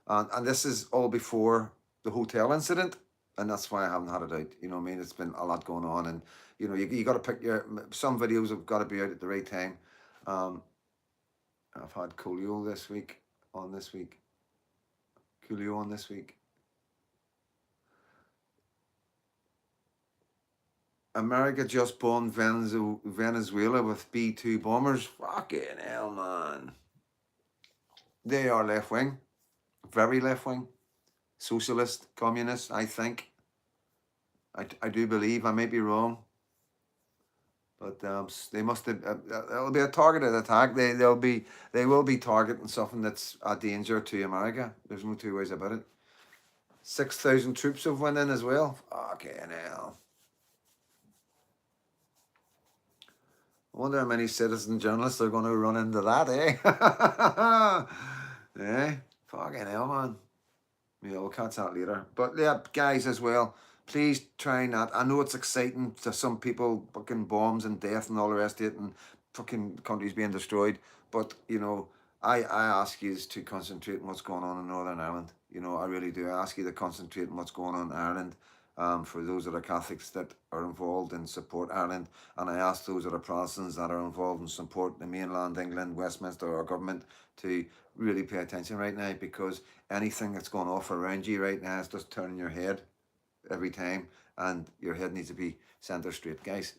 and this is all before the hotel incident, and that's why I haven't had it out. You know what I mean? It's been a lot going on, and you got to pick some videos have got to be out at the right time. I've had Coolio this week. Coolio on this week. America just bombed Venezuela with B-2 bombers. Fucking hell, man. They are left wing, very left wing, socialist, communist. I think. I do believe. I may be wrong, but they must have. It'll be a targeted attack. They will be targeting something that's a danger to America. There's no two ways about it. 6,000 troops have went in as well. Fucking hell. I wonder how many citizen journalists are going to run into that, eh? Eh? Fucking hell, man. Yeah, we'll catch that later. But yeah, guys, as well, please try not. I know it's exciting to some people, fucking bombs and death and all the rest of it, and fucking countries being destroyed. But, I ask you to concentrate on what's going on in Northern Ireland. I really do. I ask you to concentrate on what's going on in Ireland. for those that are Catholics that are involved in support Ireland, and I ask those that are Protestants that are involved in support the mainland England, Westminster, our government to really pay attention right now, because anything that's going off around you right now is just turning your head every time, and your head needs to be centre straight, guys.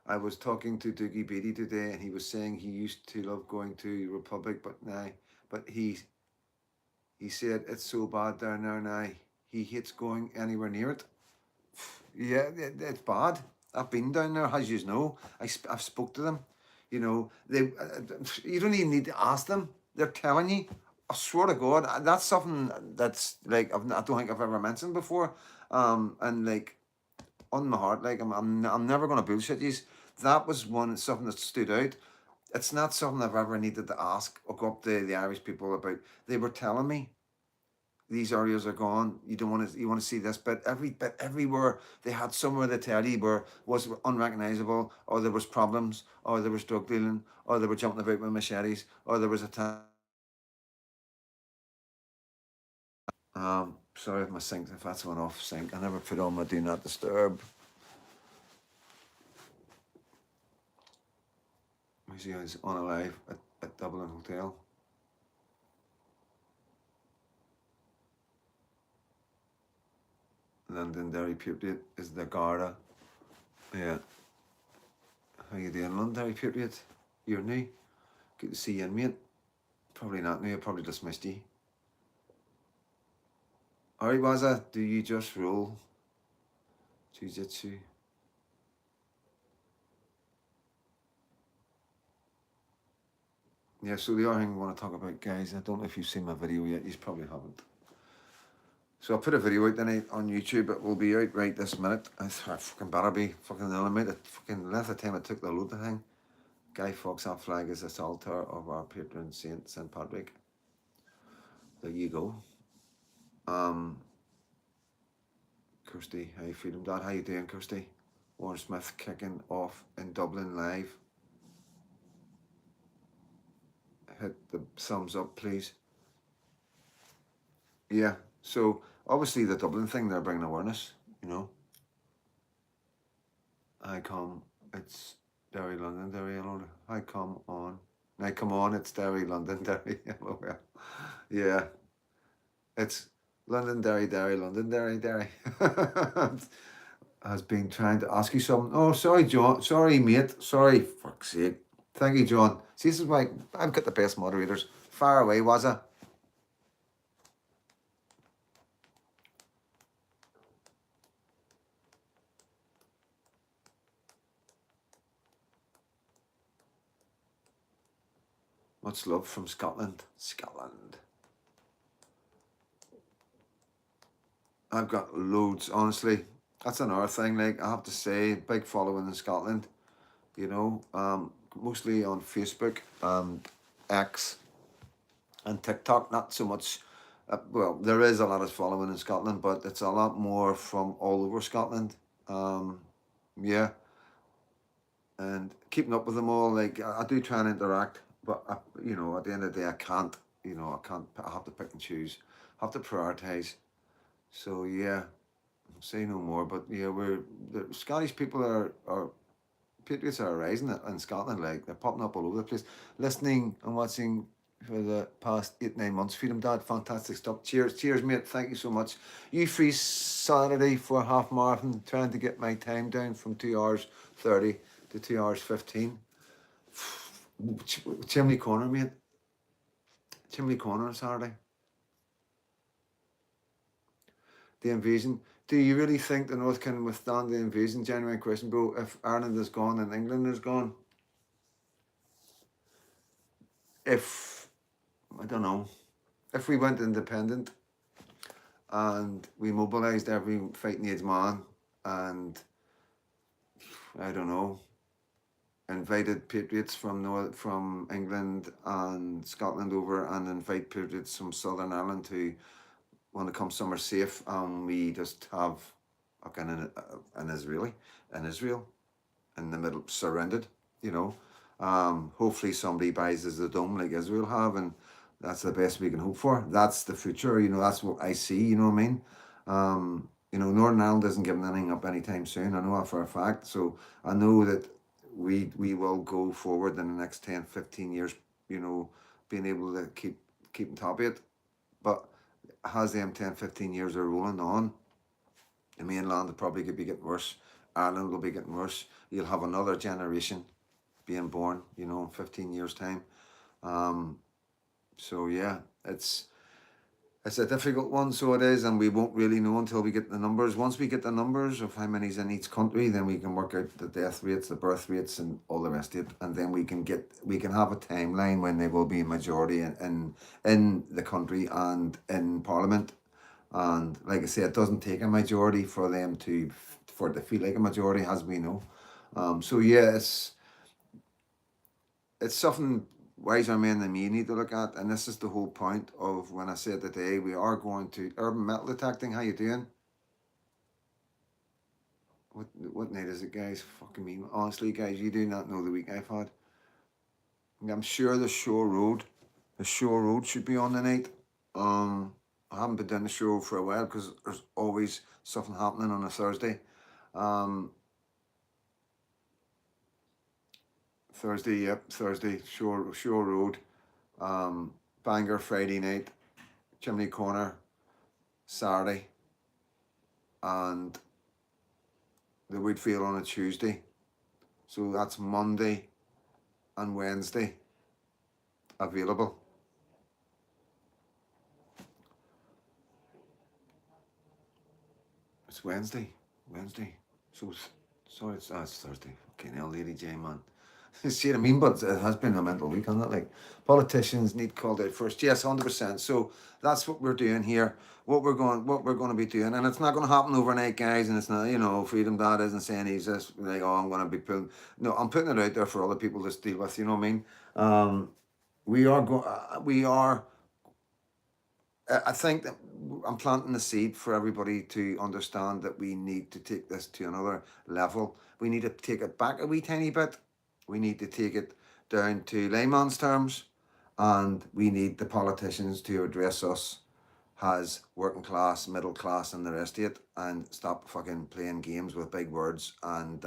I was talking to Doogie Beatty today, and he was saying he used to love going to Republic, but now, but he said it's so bad down there now. He hates going anywhere near it. Yeah, it's bad. I've been down there, as you know. I've spoke to them. You know, you don't even need to ask them. They're telling you. I swear to God, that's something that's like I don't think I've ever mentioned before. And like on my heart, like I'm never gonna bullshit you. That was something that stood out. It's not something I've ever needed to ask or go up to the Irish people about. They were telling me these areas are gone. You don't want to. You want to see this, but everywhere they had somewhere to tell you where was unrecognizable, or there was problems, or there was drug dealing, or they were jumping about with machetes, or there was a time. Sorry if my sink, if that's one off sync. I never put on my do not disturb. Let me see, I was on a live at Dublin Hotel. Londonderry Patriot is the Garda. Yeah. How you doing, Londonderry Patriot? You're new. Good to see you, mate. Probably not new. I probably just missed you. Alright, Waza, do you just roll Jiu-Jitsu? Yeah, so the other thing I want to talk about, guys, I don't know if you've seen my video yet. You probably haven't. So I put a video out tonight on YouTube. It will be out right this minute. I fucking better be. Fucking the limit. Fucking length of time it took to load the thing. Guy Fawkes that flag is this altar of our patron saint, St. Patrick. There you go. Kirsty, how you feeling, Dad? How you doing, Kirsty? Warren Smith kicking off in Dublin live. Hit the thumbs up, please. Yeah, so obviously the Dublin thing, they're bringing awareness, you know. I come, it's Derry, London, Derry, hello. I come on. I come on, it's Derry, London, Derry, hello. Yeah, it's London, Derry, Derry, London, Derry, Derry. Has been trying to ask you something. Oh, sorry, John. Sorry, mate. Sorry, fuck's sake. Thank you, John. See, this is why I've got the best moderators. Far away, was I? Much love from Scotland. Scotland. I've got loads, honestly. That's another thing. Like I have to say, big following in Scotland. You know, mostly on Facebook, X, and TikTok. Not so much. Well, there is a lot of following in Scotland, but it's a lot more from all over Scotland. Yeah, and keeping up with them all. Like I do try and interact, but you know, at the end of the day, I can't. You know, I can't. I have to pick and choose. I have to prioritize. So yeah, say no more. But yeah, the Scottish people are patriots are rising in Scotland. Like they're popping up all over the place. Listening and watching for the past 8-9 months. Freedom Dad, fantastic stuff. Cheers, mate. Thank you so much. You free Saturday for a half marathon? Trying to get my time down from 2 hours 30 to 2 hours 15. Chimney Corner, mate. Chimney Corner on Saturday. The invasion. Do you really think the North can withstand the invasion? Genuine question, bro. If Ireland is gone and England is gone, if I don't know, if we went independent and we mobilised every fighting age man and I don't know, invited patriots from England and Scotland over and invite patriots from Southern Ireland to want to come somewhere safe, and we just have an Israel in the middle, surrounded, you know. Hopefully somebody buys us the dome like Israel have, and that's the best we can hope for. That's the future, you know. That's what I see, you know what I mean. Northern Ireland isn't giving anything up anytime soon. I know that for a fact. So I know that we will go forward in the next 10, 15 years, being able to keep on top of it. But as them 10, 15 years are rolling on, the mainland will probably be getting worse. Ireland will be getting worse. You'll have another generation being born, in 15 years' time. Um, so yeah, it's a difficult one, so it is, and we won't really know until we get the numbers. Once we get the numbers of how many's in each country, then we can work out the death rates, the birth rates, and all the rest of it, and then we can have a timeline when they will be a majority in the country and in Parliament. And like I say, it doesn't take a majority for it to feel like a majority, as we know. So yeah, it's something wiser men than me need to look at, and this is the whole point of when I said today we are going to urban metal detecting. How you doing? What night is it, guys? Fucking me, honestly, guys, you do not know the week I've had. I'm sure the shore road should be on the night. I haven't been down the shore for a while because there's always something happening on a Thursday. Um, Thursday, yep, Thursday, shore road. Bangor Friday night, Chimney Corner Saturday, and the Woodfield on a Tuesday. So that's Monday and Wednesday available. It's Wednesday. Wednesday. So sorry, it's Thursday. Okay, now, Lady J, man. See what I mean? But it has been a mental week, hasn't it? Like, politicians need called out first. Yes, 100%. So that's what we're doing here. What we're going to be doing, and it's not going to happen overnight, guys. And it's not, Freedom Dad isn't saying he's just like, oh, I'm going to be putting. No, I'm putting it out there for other people to deal with. You know what I mean? We are going. We are. I think that I'm planting the seed for everybody to understand that we need to take this to another level. We need to take it back a wee tiny bit. We need to take it down to layman's terms, and we need the politicians to address us as working class, middle class, and the rest of it, and stop fucking playing games with big words and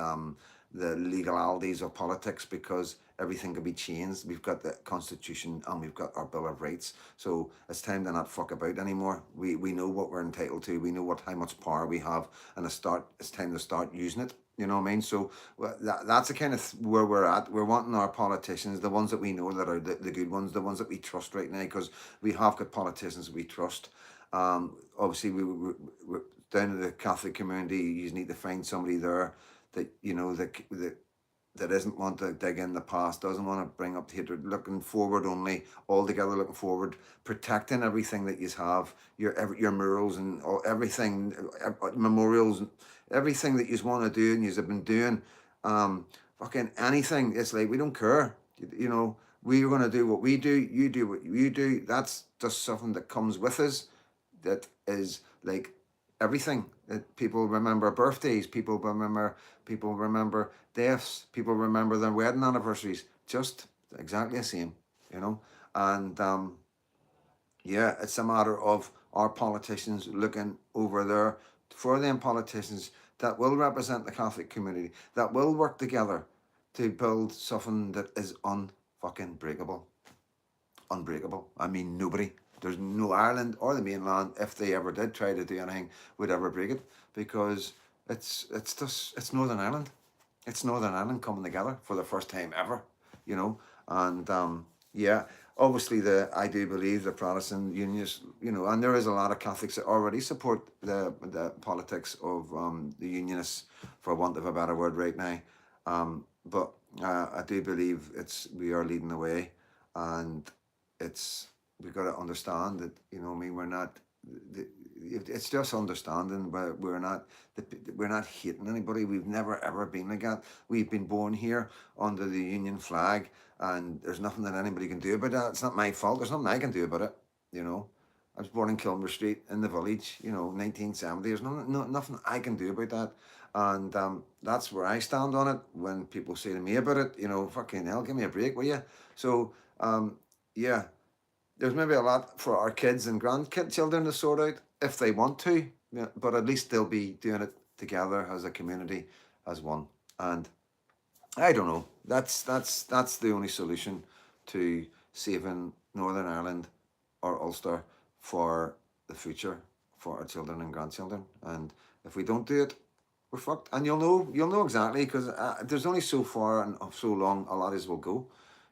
the legalities of politics, because everything can be changed. We've got the Constitution and we've got our Bill of Rights. So it's time to not fuck about anymore. We know what we're entitled to. We know how much power we have, and it's time to start using it. You know what I mean? So that's the kind of where we're at. We're wanting our politicians, the ones that we know that are the good ones, the ones that we trust right now, because we have got politicians we trust. Obviously, we're down in the Catholic community. You need to find somebody there that that isn't want to dig in the past, doesn't want to bring up the hatred, looking forward only, all together looking forward, protecting everything that you have, your murals and everything, memorials, everything that you want to do and you have been doing, fucking anything. It's like we don't care, we're going to do what we do, you do what you do. That's just something that comes with us. That is like everything. That people remember birthdays, people remember deaths, people remember their wedding anniversaries, just exactly the same, you know. And yeah, it's a matter of our politicians looking over there for them politicians that will represent the Catholic community, that will work together to build something that is unfucking breakable. Unbreakable. I mean, nobody. There's no Ireland or the mainland, if they ever did try to do anything, would ever break it, because it's Northern Ireland. It's Northern Ireland coming together for the first time ever, you know. And yeah, obviously I do believe the Protestant unionists, and there is a lot of Catholics that already support the politics of the unionists, for want of a better word, right now. But I do believe we are leading the way, and we've got to understand that, I mean, we're not. It's just understanding, but we're not hating anybody. We've never ever been like that. We've been born here under the Union flag, and there's nothing that anybody can do about that. It's not my fault. There's nothing I can do about it. You know, I was born in Kilmer Street in the village. 1970. There's nothing I can do about that. And that's where I stand on it. When people say to me about it, fucking hell, give me a break, will you? So yeah, there's maybe a lot for our kids and grandkid children to sort out if they want to. Yeah, but at least they'll be doing it together as a community, as one. And I don't know. That's the only solution to saving Northern Ireland or Ulster for the future for our children and grandchildren. And if we don't do it, we're fucked. And you'll know exactly because there's only so far and so long a lot of us will go.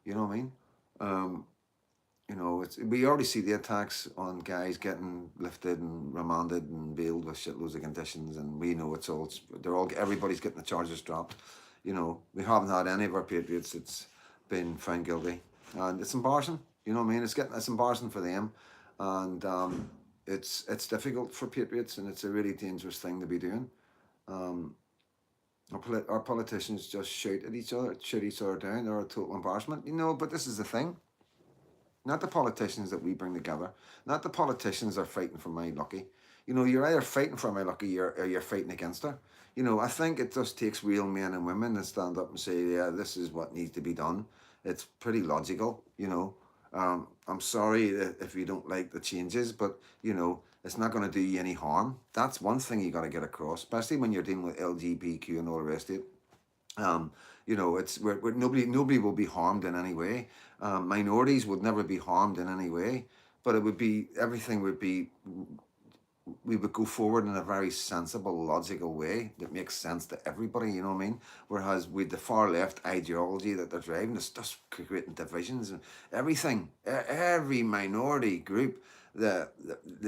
You know what I mean? Um, we already see the attacks on guys getting lifted and remanded and bailed with shitloads of conditions, and we know everybody's getting the charges dropped. We haven't had any of our patriots that's been found guilty, and it's embarrassing. You know what I mean? It's embarrassing for them, and it's difficult for patriots, and it's a really dangerous thing to be doing. Um, our politicians just shout each other down. They're a total embarrassment, But this is the thing. Not the politicians that we bring together. Not the politicians that are fighting for my lucky. You're either fighting for my lucky or you're fighting against her. I think it just takes real men and women to stand up and say, yeah, this is what needs to be done. It's pretty logical. I'm sorry if you don't like the changes, but, it's not going to do you any harm. That's one thing you got to get across, especially when you're dealing with LGBTQ and all the rest of it. Um, it's where nobody will be harmed in any way. Minorities would never be harmed in any way, but everything would be we would go forward in a very sensible, logical way that makes sense to everybody. You know what I mean? Whereas with the far left ideology that they're driving, it's just creating divisions and everything. Every minority group, they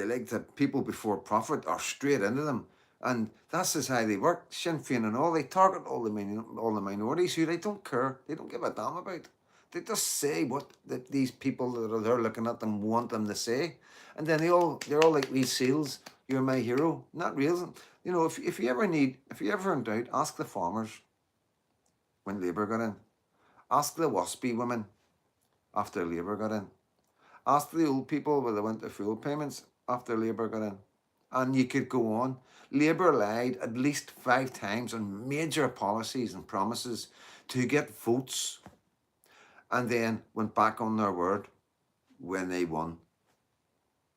like the people before profit are straight into them. And that's just how they work. Sinn Féin and all, they target all the minorities who they don't care. They don't give a damn about. They just say what these people that are there looking at them want them to say. And then they're all like these seals. You're my hero. Not real. If you ever in doubt, ask the farmers when Labour got in. Ask the waspy women after Labour got in. Ask the old people where they went to fuel payments after Labour got in. And you could go on. Labour lied at least 5 times on major policies and promises to get votes, and then went back on their word when they won.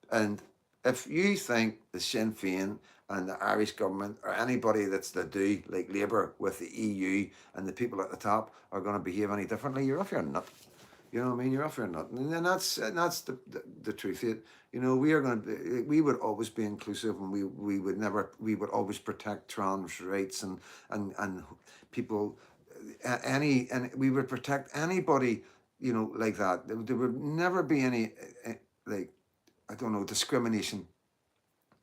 And if you think the Sinn Féin and the Irish government or anybody that's the do like Labour with the EU and the people at the top are going to behave any differently, you're off your nut. You know what I mean? You're off your nut, and that's the truth of it. We would always be inclusive, and we would always protect trans rights and people, and we would protect anybody, like that. There would never be any like, I don't know, discrimination.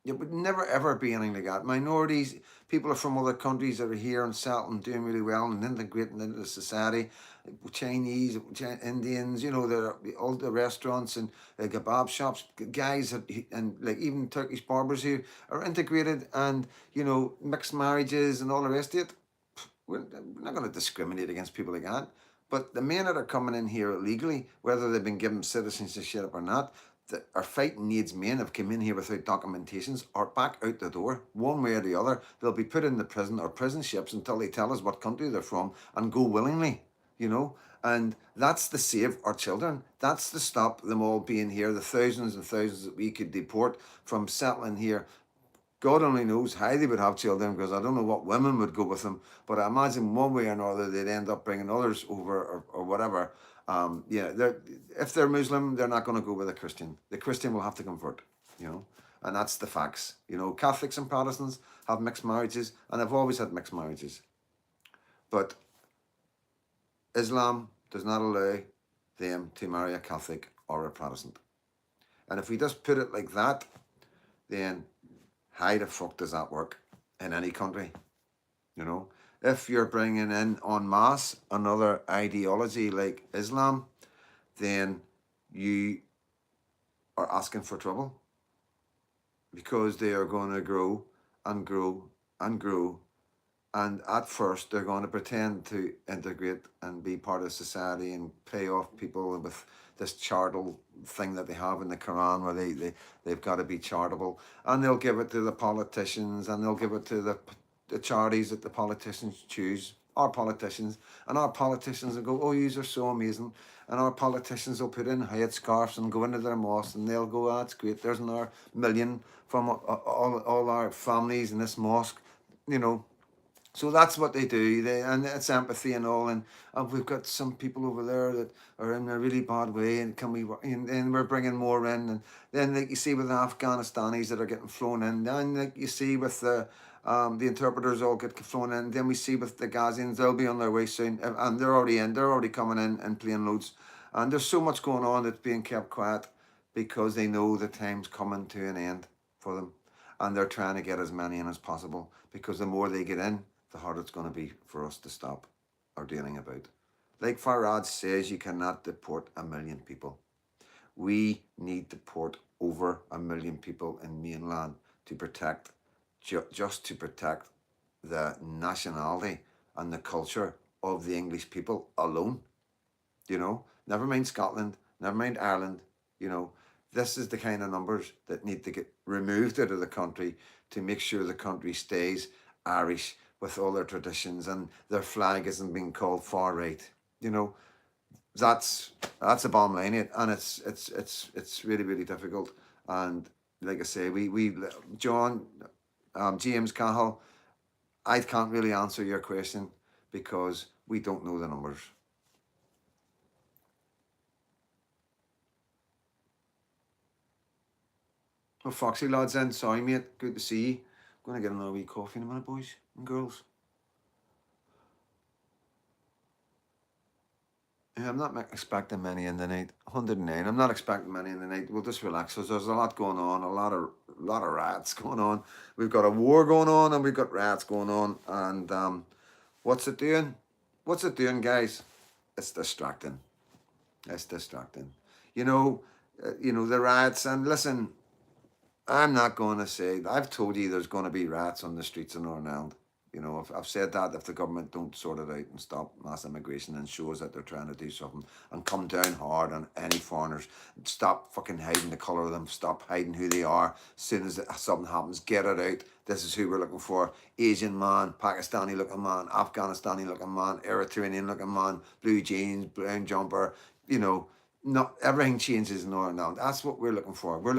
It would never ever be anything like that. Minorities, people are from other countries that are here and settling, doing really well and integrating into the society. Chinese, Indians, all the restaurants and kebab shops, guys and like even Turkish barbers who are integrated, and mixed marriages and all the rest of it. We're not going to discriminate against people like that. But the men that are coming in here illegally, whether they've been given citizenship or not, that are fighting needs men have come in here without documentations are back out the door, one way or the other. They'll be put in the prison or prison ships until they tell us what country they're from and go willingly, And that's to save our children. That's to stop them all being here, the thousands and thousands that we could deport from settling here. God only knows how they would have children, because I don't know what women would go with them. But I imagine one way or another they'd end up bringing others over or whatever. If they're Muslim, they're not going to go with a Christian. The Christian will have to convert, and that's the facts. Catholics and Protestants have mixed marriages, and have always had mixed marriages. But Islam does not allow them to marry a Catholic or a Protestant. And if we just put it like that, then how the fuck does that work in any country? If you're bringing in en masse another ideology like Islam, then you are asking for trouble, because they are going to grow and grow and grow. And at first, they're going to pretend to integrate and be part of society and pay off people with this charitable thing that they have in the Quran, where they've got to be charitable. And they'll give it to the politicians, and they'll give it to the charities that the politicians choose, our politicians, and our politicians will go, oh, yous are so amazing. And our politicians will put in headscarves and go into their mosque and they'll go, ah, it's great, there's another million from all our families in this mosque, you know. So that's what they do, and it's empathy and all. And we've got some people over there that are in a really bad way, and can we? And we're bringing more in, and then like you see with the Afghanistanis that are getting flown in, then like you see with the interpreters all get flown in. Then we see with the Ghazians, they'll be on their way soon, and they're already in. They're already coming in plane loads, and there's so much going on that's being kept quiet because they know the time's coming to an end for them, and they're trying to get as many in as possible because the more they get in, the harder it's going to be for us to stop or do anything about. Like Farad says, you cannot deport 1 million people. We need to deport over 1 million people in mainland to protect, just to protect the nationality and the culture of the English people alone. You know, never mind Scotland, never mind Ireland, you know. This is the kind of numbers that need to get removed out of the country to make sure the country stays Irish with all their traditions and their flag isn't being called far right. You know, that's a bottom line, and it's really, really difficult. And like I say, we John, James Cahill, I can't really answer your question because we don't know the numbers. Oh, Foxy lads in. Sorry, mate. Good to see you. I'm going to get another wee coffee in a minute, boys and girls. Yeah, I'm not expecting many in the night. 109. I'm not expecting many in the night. We'll just relax. There's a lot going on. A lot of rats going on. We've got a war going on, and we've got rats going on. And what's it doing? What's it doing, guys? It's distracting. It's distracting. You know, the rats. And listen, I'm not going to say, I've told you there's going to be rats on the streets of Northern Ireland. You know, I've said that if the government don't sort it out and stop mass immigration and shows that they're trying to do something and come down hard on any foreigners, stop fucking hiding the colour of them, stop hiding who they are. As soon as something happens, get it out. This is who we're looking for. Asian man, Pakistani looking man, Afghanistani looking man, Eritrean looking man, blue jeans, brown jumper, you know. Not everything changes in Northern Ireland. That's what we're looking for. We're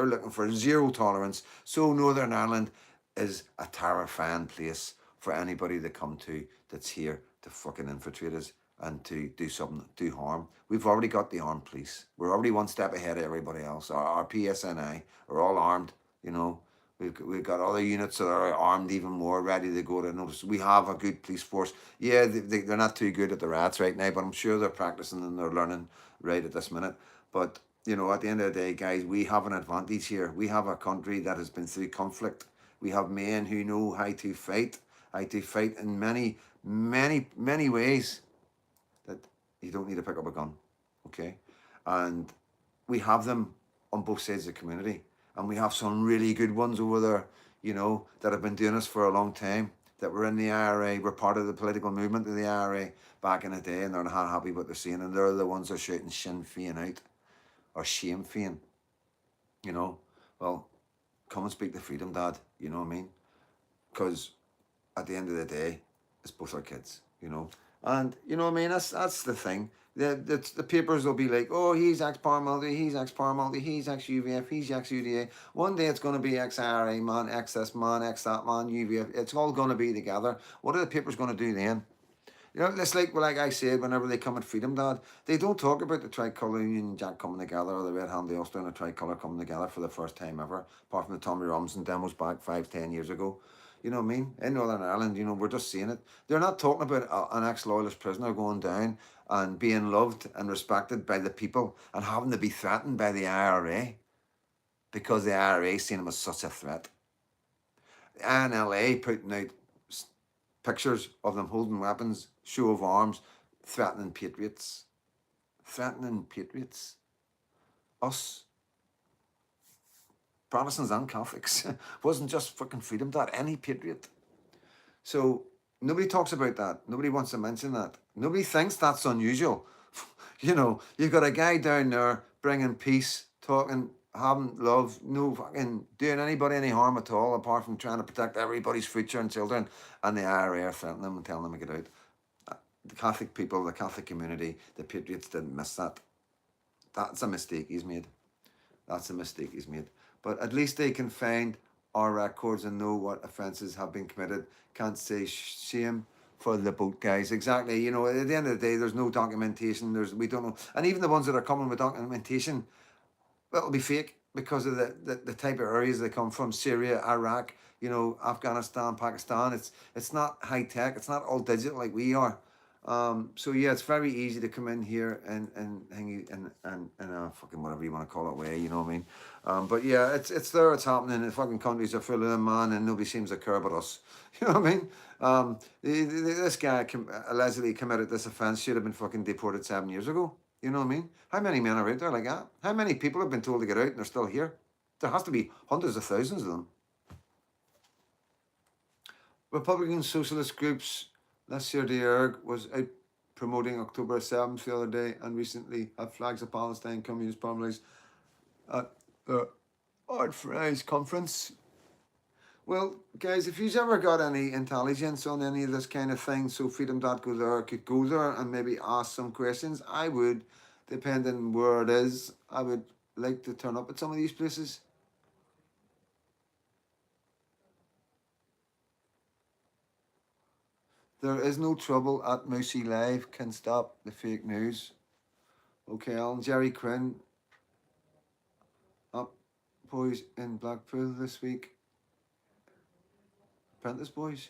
looking for zero tolerance. So Northern Ireland is a terrifying place for anybody to come to that's here to fucking infiltrate us and to do something, do harm. We've already got the armed police. We're already one step ahead of everybody else. Our PSNI are all armed, you know. We've got other units that are armed even more, ready to go to notice. We have a good police force. Yeah, they're not too good at the rats right now, but I'm sure they're practicing and they're learning right at this minute. But, you know, at the end of the day, guys, we have an advantage here. We have a country that has been through conflict. We have men who know how to fight in many, many, many ways that you don't need to pick up a gun, okay? And we have them on both sides of the community. And we have some really good ones over there, you know, that have been doing this for a long time, that were in the IRA, were part of the political movement of the IRA back in the day, and they're not happy with what they're seeing, and they're the ones that are shouting Sinn Féin out, or Sinn Féin, you know. Well, come and speak to freedom, Dad, you know what I mean? Because at the end of the day, it's both our kids, you know. And, you know what I mean, that's the thing. The papers will be like, oh, he's ex-Parliamentary, he's ex-Parliamentary, he's ex-UVF, he's ex-UDA. One day it's going to be ex-IRA man, ex-this man, ex-that man, UVF. It's all going to be together. What are the papers going to do then? You know, it's like I said, whenever they come at Freedom, Dad, they don't talk about the tricolour Union Jack coming together or the Red Hand, the Ulster and the tricolour coming together for the first time ever, apart from the Tommy Robinson demos back 5-10 years ago. You know what I mean? In Northern Ireland, you know, we're just seeing it. They're not talking about an ex-loyalist prisoner going down and being loved and respected by the people and having to be threatened by the IRA because the IRA seen him as such a threat. The INLA putting out pictures of them holding weapons, show of arms, threatening patriots. Threatening patriots. Us. Protestants and Catholics. Wasn't just fucking freedom, that any patriot. So nobody talks about that. Nobody wants to mention that. Nobody thinks that's unusual. You know, you've got a guy down there bringing peace, talking having love, no fucking doing anybody any harm at all, apart from trying to protect everybody's future and children, and the IRA threatening them and telling them to get out. The Catholic people, the Catholic community, the patriots didn't miss that. That's a mistake he's made. That's a mistake he's made. But at least they can find our records and know what offences have been committed. Can't say shame for the boat guys. Exactly. You know, at the end of the day, there's no documentation. We don't know. And even the ones that are coming with documentation, well, it'll be fake because of the type of areas they come from. Syria, Iraq, you know, Afghanistan, Pakistan. It's not high tech. It's not all digital like we are. So yeah, it's very easy to come in here and hang and fucking whatever you want to call it way, you know what I mean? But yeah, it's there, it's happening. The fucking countries are full of them, man, and nobody seems to care about us. You know what I mean? This guy allegedly committed this offense, should have been fucking deported 7 years ago. You know what I mean? How many men are out there like that? How many people have been told to get out and they're still here? There has to be hundreds of thousands of them. Republican socialist groups, Nasir Erg was out promoting October 7th the other day and recently had flags of Palestine communist families at the Art Fries conference. Well, guys, if you've ever got any intelligence on any of this kind of thing, so freedom.go there could go there and maybe ask some questions. I would, depending where it is, I would like to turn up at some of these places. There is no trouble at Moosey Live. Can stop the fake news. Okay, Alan. Jerry Quinn. Up boys in Blackpool this week. Apprentice boys.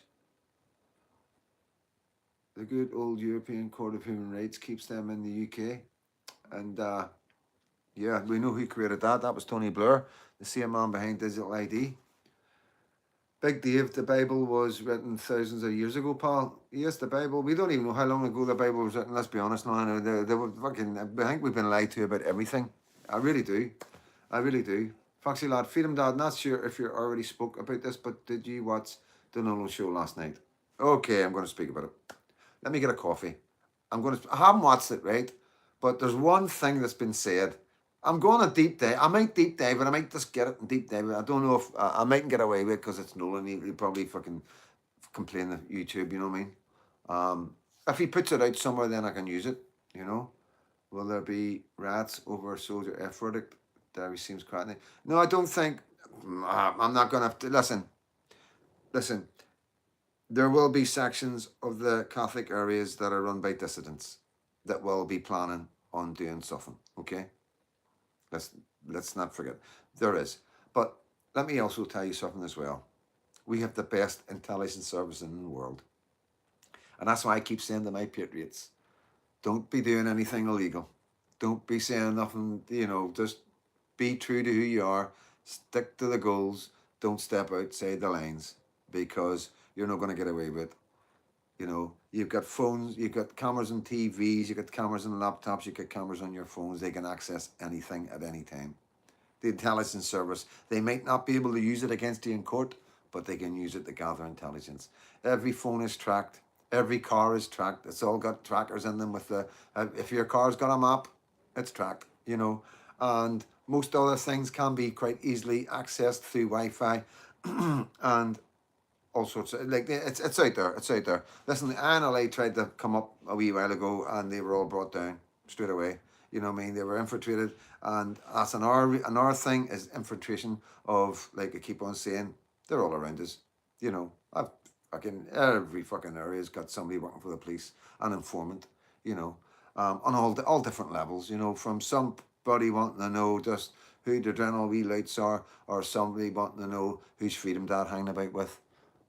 The good old European Court of Human Rights keeps them in the UK. And yeah, we know who created that. That was Tony Blair, the same man behind Digital ID. Big Dave, the Bible was written thousands of years ago, pal. Yes, the Bible. We don't even know how long ago the Bible was written. Let's be honest now. They were fucking. I think we've been lied to about everything. I really do. I really do. Foxy lad, Freedom Dad. Not sure if you already spoke about this, but did you watch the Nolan show last night? Okay, I'm going to speak about it. Let me get a coffee. I haven't watched it, right? But there's one thing that's been said. I'm going to deep dive. I might deep dive it. I might just get it and deep dive it. I don't know if I mightn't get away with it because it's Nolan. He'll probably fucking complain to YouTube. You know what I mean? If he puts it out somewhere, then I can use it. You know? Will there be rats over soldier F verdict? Derry seems cracking. No, I don't think. I'm not going to listen. Listen. There will be sections of the Catholic areas that are run by dissidents that will be planning on doing something. Okay. Let's not forget. There is. But let me also tell you something as well. We have the best intelligence service in the world. And that's why I keep saying to my patriots, don't be doing anything illegal. Don't be saying nothing, you know, just be true to who you are. Stick to the goals. Don't step outside the lines because you're not going to get away with it. You know, you've got phones, you've got cameras on TVs, you've got cameras on laptops, you've got cameras on your phones. They can access anything at any time. The intelligence service, they might not be able to use it against you in court, but they can use it to gather intelligence. Every phone is tracked. Every car is tracked. It's all got trackers in them with the, if your car's got a map, it's tracked, you know. And most other things can be quite easily accessed through Wi-Fi and all sorts of, like, it's out there. It's out there. Listen, the INLA tried to come up a wee while ago and they were all brought down straight away. You know what I mean? They were infiltrated, and that's another thing is infiltration of, like I keep on saying, they're all around us. You know, I've fucking every fucking area's got somebody working for the police, an informant. You know, on all different levels. You know, from somebody wanting to know just who the Drenal wee lights are, or somebody wanting to know who's Freedom Dad hanging about with.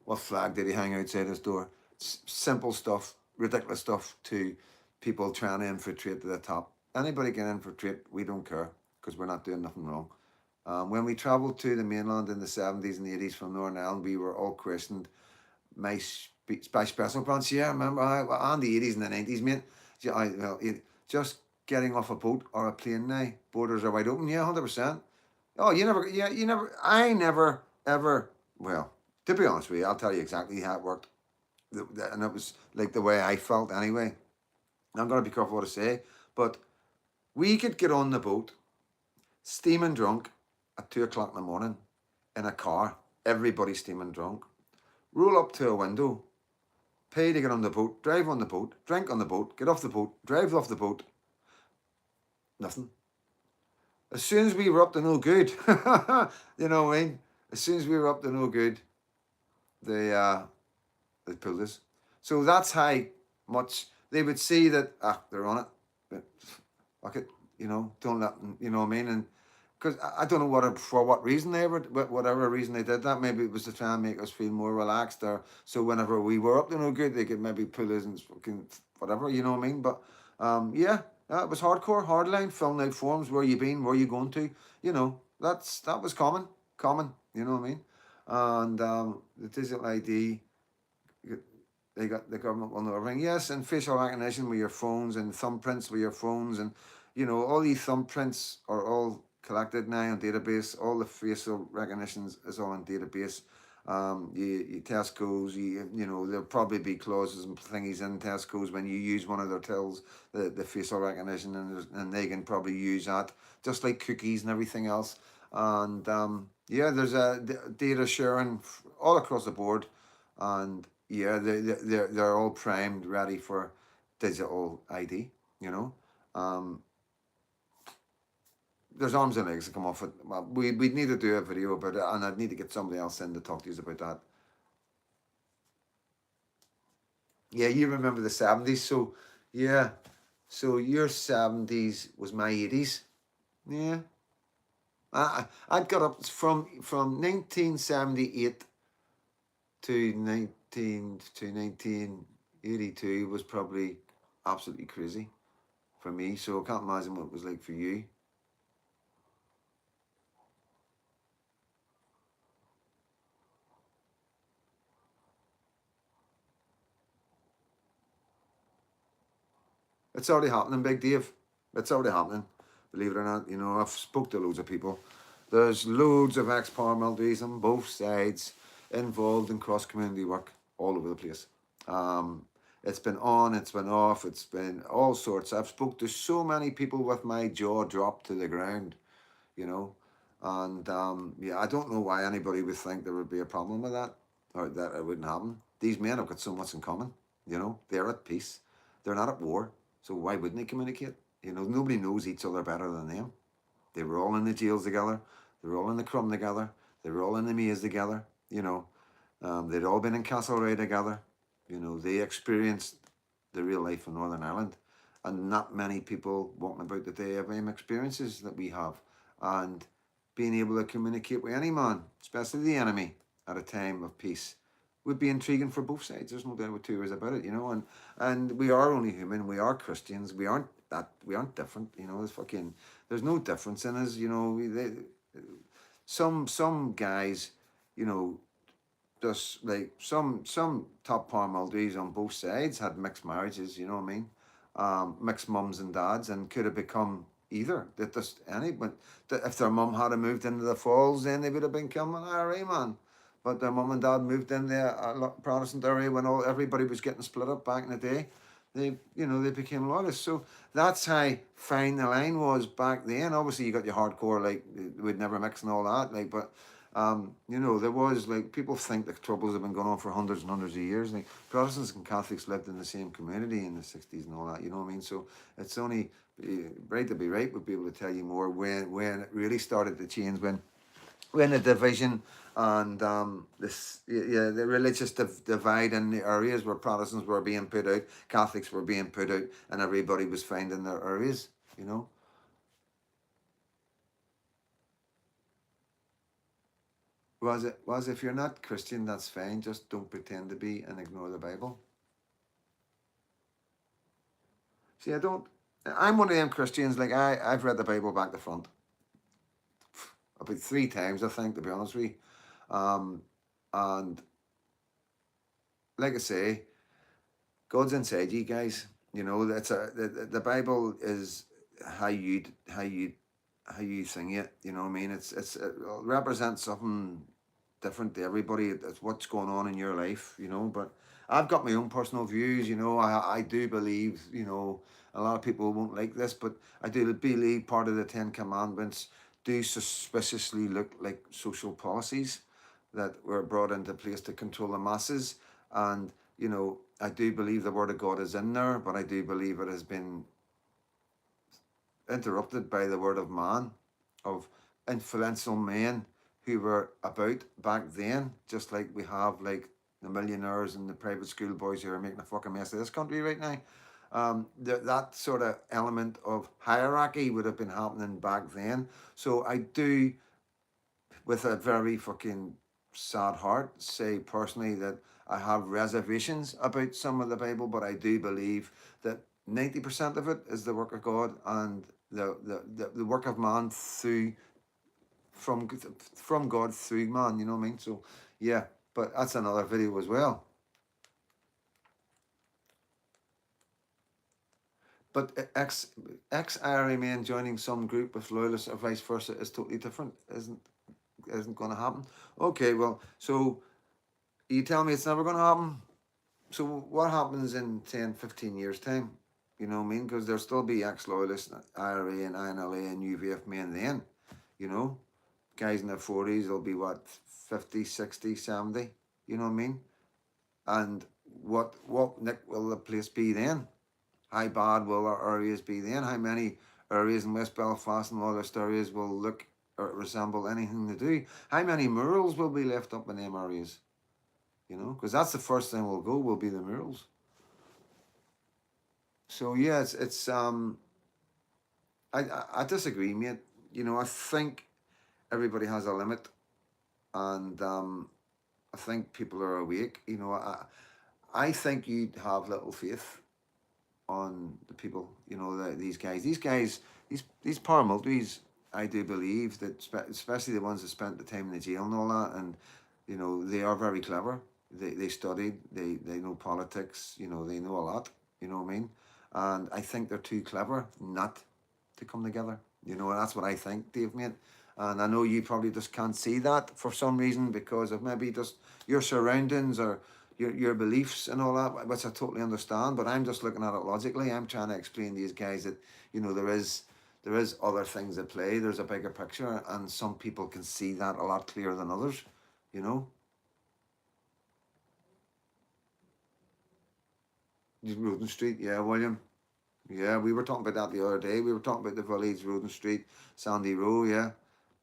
What flag did he hang outside his door? Simple stuff, ridiculous stuff to people trying to infiltrate to the top. Anybody can infiltrate, we don't care because we're not doing nothing wrong. When we travelled to the mainland in the 70s and 80s from Northern Ireland, we were all questioned by special branch. Yeah, I remember, and the 80s and the 90s, mate. Just getting off a boat or a plane now, borders are wide open. Yeah, 100%. Oh, I never, ever, well, to be honest with you, I'll tell you exactly how it worked. And it was like the way I felt anyway. I'm going to be careful what I say, but we could get on the boat, steaming drunk, at 2 o'clock in the morning in a car, everybody steaming drunk, roll up to a window, pay to get on the boat, drive on the boat, drink on the boat, get off the boat, drive off the boat, nothing. As soon as we were up to no good, you know what I mean? As soon as we were up to no good, they they pulled us. So that's how much they would see that they're on it. But fuck it, don't let them, you know what I mean? And because I don't know for what reason they were, whatever reason they did that. Maybe it was to try and make us feel more relaxed, or so whenever we were up to no good, they could maybe pull us and fucking whatever, you know what I mean? But yeah, it was hardcore, hardline, filling out forms. Where you been? Where you going to? That was common. You know what I mean? And the digital ID, they got the government will know everything. Yes, and facial recognition with your phones and thumbprints with your phones, and all these thumbprints are all collected now on database. All the facial recognitions is all on database. You Tesco's, there'll probably be clauses and thingies in Tesco's when you use one of their tills, the facial recognition, and they can probably use that just like cookies and everything else. And yeah, there's a data sharing all across the board, and yeah, they're all primed, ready for digital ID. You know, um, there's arms and legs that come off it. Well, we'd need to do a video about it, and I'd need to get somebody else in to talk to you about that. Yeah, you remember the 70s, so yeah, so your 70s was my 80s. Yeah, I'd got up from 1978 to 1982 was probably absolutely crazy for me. So I can't imagine what it was like for you. It's already happening, Big Dave. It's already happening. Believe it or not, I've spoke to loads of people. There's loads of ex-paramilitaries on both sides involved in cross-community work all over the place. It's been on, it's been off, it's been all sorts. I've spoke to so many people with my jaw dropped to the ground, you know. And yeah, I don't know why anybody would think there would be a problem with that, or that it wouldn't happen. These men have got so much in common, They're at peace. They're not at war. So why wouldn't they communicate? Nobody knows each other better than them. They were all in the jails together. They were all in the Crumb together. They were all in the maze together. They'd all been in Castlereagh together. They experienced the real life in Northern Ireland, and not many people walking about today have the experiences that we have, and being able to communicate with any man, especially the enemy, at a time of peace, would be intriguing for both sides. There's no doubt two ways about it, and we are only human. We are Christians. We aren't different. There's no difference in us. Some guys, you know, just like some top paramilitaries on both sides had mixed marriages. You know what I mean? Mixed mums and dads, and could have become either. That just any, but if their mum had moved into the Falls, then they would have become an IRA man. But their mum and dad moved in the Protestant area when everybody was getting split up back in the day. They became loyalists. So that's how fine the line was back then. Obviously, you got your hardcore, like, we'd never mix and all that, like, but there was, like, people think the troubles have been going on for hundreds and hundreds of years. Like, Protestants and Catholics lived in the same community in the 60s and all that, you know what I mean? So it's only right to be right would be able to tell you more when it really started to change, when the division and the religious divide in the areas where Protestants were being put out, Catholics were being put out, and everybody was finding their areas, Was if you're not Christian, that's fine. Just don't pretend to be and ignore the Bible. See, I don't. I'm one of them Christians. Like, I've read the Bible back to front about 3 times, I think, to be honest with you. And like I say, God's inside you guys. That's the Bible is how you sing it. You know what I mean? It represents something different to everybody. It's what's going on in your life. But I've got my own personal views. I do believe. A lot of people won't like this, but I do believe part of the Ten Commandments do suspiciously look like social policies that were brought into place to control the masses. And, you know, I do believe the word of God is in there, but I do believe it has been interrupted by the word of man, of influential men who were about back then, just like we have like the millionaires and the private school boys who are making a fucking mess of this country right now. That sort of element of hierarchy would have been happening back then. So I do, with a very fucking sad heart, say personally that I have reservations about some of the Bible, but I do believe that 90% of it is the work of God and the work of man through from God through man, you know what I mean? So yeah, but that's another video as well. But ex IRA men joining some group with loyalists or vice versa is totally different, isn't going to happen. Okay, well, so you tell me it's never going to happen. So what happens in 10, 15 years time? You know what I mean? Because there'll still be ex-loyalists, IRA and INLA and UVF men then, you know? Guys in their 40s will be what, 50, 60, 70, you know what I mean? And what Nick will the place be then? How bad will our areas be then? How many areas in West Belfast and all those areas will look or resemble anything to do? How many murals will be left up in them areas? You know, because that's the first thing we'll go, will be the murals. So yeah, it's I disagree, mate. You know, I think everybody has a limit, and I think people are awake. You know, I think you'd have little faith on the people. You know, these guys, these paramilitaries. I do believe that, especially the ones that spent the time in the jail and all that, and you know, they are very clever. They studied. They know politics. You know, they know a lot. You know what I mean? And I think they're too clever not to come together. You know, that's what I think, Dave, mate. And I know you probably just can't see that for some reason because of maybe just your surroundings or your beliefs and all that, which I totally understand. But I'm just looking at it logically. I'm trying to explain to these guys that, you know, there is other things at play. There's a bigger picture, and some people can see that a lot clearer than others. You know, Roden Street, yeah, William. Yeah, we were talking about that the other day. We were talking about the village, Roden Street, Sandy Row, yeah.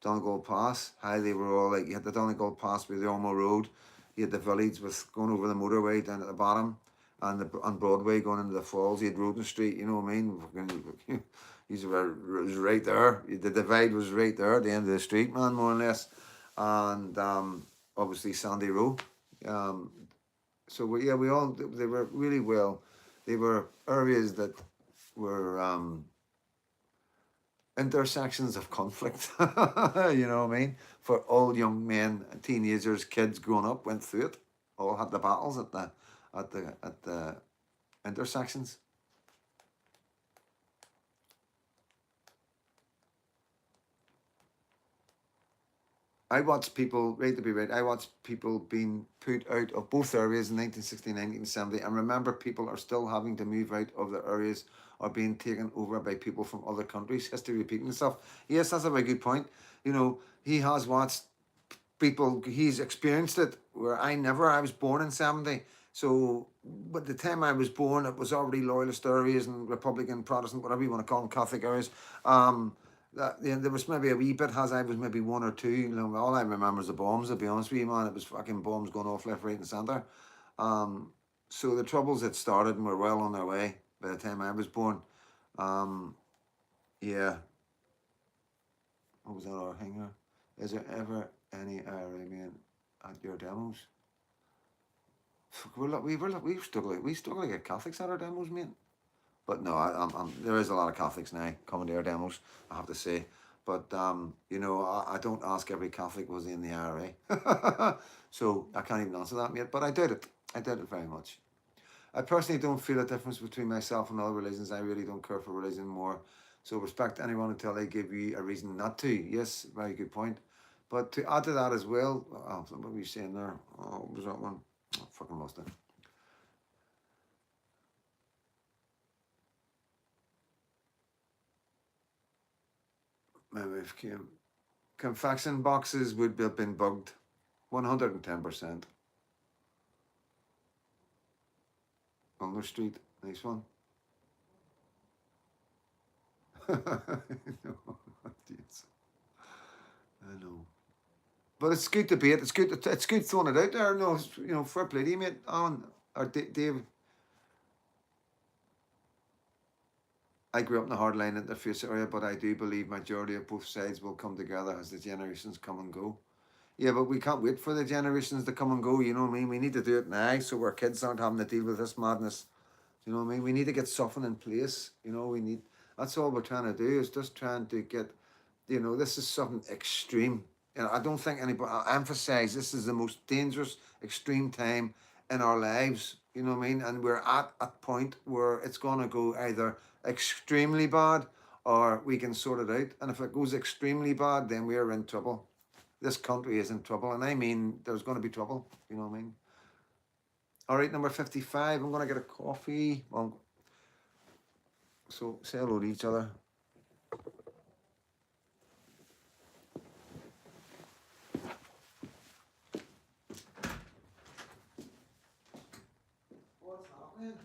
Donegal Pass. How they were all like, you had the Donegal Pass with the Ormo Road. You had the village with going over the motorway down at the bottom, and on Broadway going into the falls. You had Roden Street, you know what I mean? These were was right there. The divide was right there at the end of the street, man, more or less. And obviously Sandy Row. Um, so yeah, they were really well. They were areas that were intersections of conflict. You know what I mean? For all young men, teenagers, kids growing up went through it. All had the battles at the intersections. I watched people, right to be right, I watched people being put out of both areas in 1969, 1970, and remember people are still having to move out of their areas or being taken over by people from other countries. History repeating itself. Yes, that's a very good point. You know, he has watched people, he's experienced it where I was born in 70. So, but the time I was born, it was already loyalist areas and Republican, Protestant, whatever you want to call them, Catholic areas. That yeah, there was maybe a wee bit as I was maybe one or two. You know, all I remember is the bombs. To be honest with you, man, it was fucking bombs going off left, right, and centre. So the troubles had started and were well on their way by the time I was born. Yeah, what was that other thing here? Is there ever any Arabian at your demos? Fuck, we struggle to get Catholics at our demos, mate. But no, there is a lot of Catholics now coming to our demos, I have to say. But you know, I don't ask every Catholic was in the IRA, so I can't even answer that yet. But I did it. I did it very much. I personally don't feel a difference between myself and other religions. I really don't care for religion more. So respect anyone until they give you a reason not to. Yes, very good point. But to add to that as well, what were you saying there? Oh, what was that one? Oh, fucking lost it. My wife came. confection boxes would have been bugged. 110%. Ulmer Street, nice one. I know. I know. But it's good to be it. It's good. It's good throwing it out there. No, fair play to you, mate. Alan or Dave. I grew up in the hardline interface area, but I do believe majority of both sides will come together as the generations come and go. Yeah, but we can't wait for the generations to come and go. You know what I mean? We need to do it now, so our kids aren't having to deal with this madness. You know what I mean? We need to get something in place. We need. That's all we're trying to do, is just trying to get. This is something extreme. I don't think anybody. I emphasize, this is the most dangerous, extreme time in our lives. You know what I mean? And we're at a point where it's gonna go either extremely bad, or we can sort it out. And if it goes extremely bad, then we're in trouble. This country is in trouble, and I mean, there's going to be trouble. You know what I mean? All right, number 55. I'm going to get a coffee. Well, so say hello to each other. What's happening?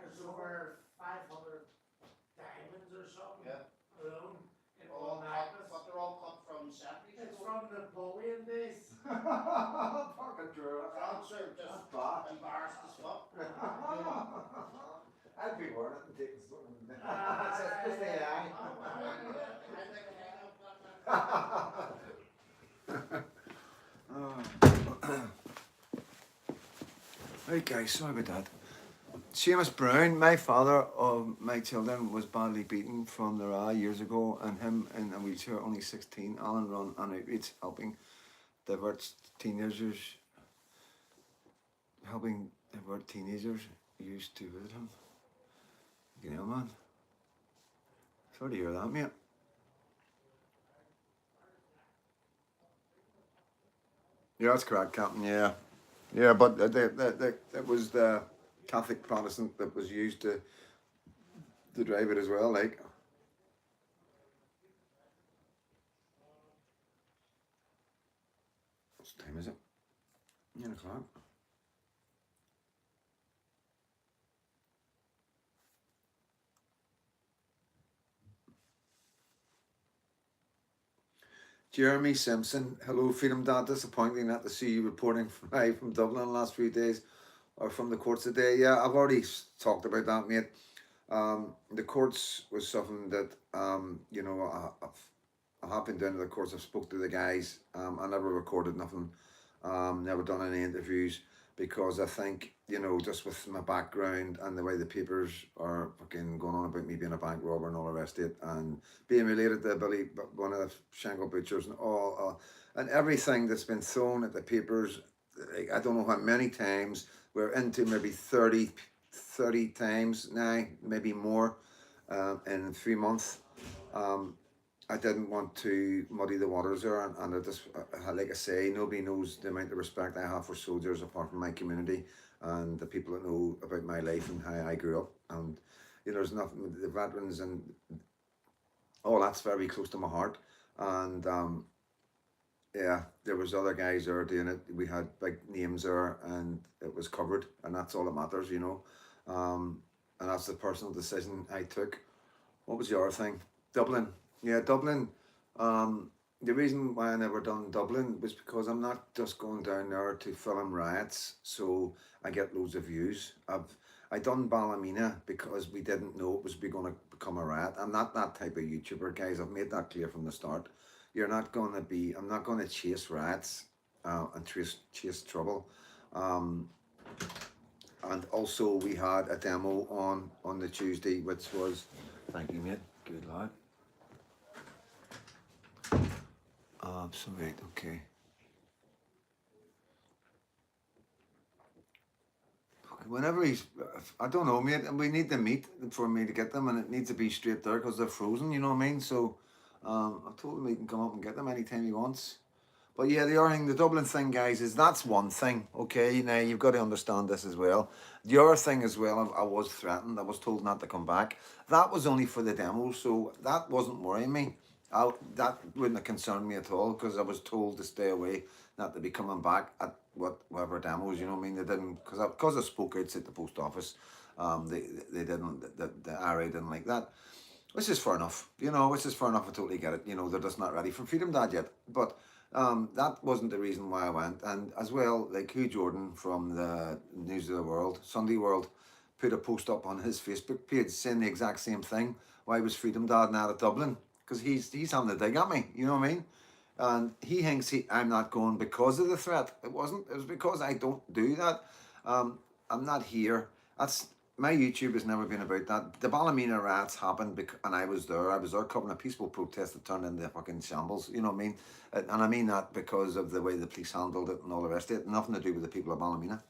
There's over 500 diamonds or something. Yeah. Alone in one necklace. But they're all cut from separate. It's from Napoleon days. Fucking true. France are just embarrassed as fuck. I'd be wearing it and taking something. It's the AI. Right, guys, sorry about that. Seamus Brown, my father of my children, was badly beaten from the Ra years ago, and him in a wheelchair, only 16. Alan run an outreach helping diverts teenagers, helping divert teenagers used to visit him. You know, man. Sorry to hear that, mate. Yeah, that's correct, Captain. Yeah, yeah, but it was the Catholic Protestant that was used to drive it as well. Like, what time is it? 9 o'clock. Jeremy Simpson, hello, Freedom Dad. Disappointing not to see you reporting live from Dublin the last few days or from the courts today. Yeah, I've already talked about that, mate. The courts was something that, you know, I have been down to the courts. I've spoke to the guys. I never recorded nothing. Never done any interviews because I think, you know, just with my background and the way the papers are fucking going on about me being a bank robber and all the rest of it, and being related to Billy, one of the Shankill butchers, and all, and everything that's been thrown at the papers, like, I don't know how many times. We're into maybe 30 times now, maybe more, in 3 months. I didn't want to muddy the waters there, and I just, like I say, nobody knows the amount of respect I have for soldiers apart from my community and the people that know about my life and how I grew up. And you know, there's nothing, the veterans and all that's very close to my heart. And yeah, there was other guys there doing it. We had big names there, and it was covered, and that's all that matters, you know. And that's the personal decision I took. What was the other thing? Dublin. Yeah, Dublin. The reason why I never done Dublin was because I'm not just going down there to film riots so I get loads of views. I done Ballymena because we didn't know it was going to become a riot. I'm not that type of YouTuber, guys. I've made that clear from the start. You're not going to be. I'm not going to chase riots and chase trouble. And also we had a demo on the Tuesday, which was, thank you, mate. Good lad. So right, okay. Whenever he's, I don't know, mate. We need the meat for me to get them, and it needs to be straight there because they're frozen. You know what I mean? So, I've told him he can come up and get them anytime he wants. But yeah, the other thing, the Dublin thing, guys, is that's one thing. Okay, now you've got to understand this as well. The other thing as well, I was threatened. I was told not to come back. That was only for the demo, so that wasn't worrying me. That wouldn't have concerned me at all because I was told to stay away, not to be coming back at whatever demos. You know what I mean? They didn't, because I spoke out at the post office. They didn't. The RA didn't like that. Which is fair enough, you know, which is fair enough, I totally get it, you know, they're just not ready for Freedom Dad yet, but that wasn't the reason why I went. And as well, like Hugh Jordan from the News of the World, Sunday World, put a post up on his Facebook page saying the exact same thing. Why was Freedom Dad not at Dublin? Because he's having a dig at me, you know what I mean? And he thinks I'm not going because of the threat. It wasn't, it was because I don't do that. I'm not here. That's, my YouTube has never been about that. The Ballymena riots happened and I was there. I was there covering a peaceful protest that turned into fucking shambles. You know what I mean? And I mean that because of the way the police handled it and all the rest of it. Nothing to do with the people of Ballymena.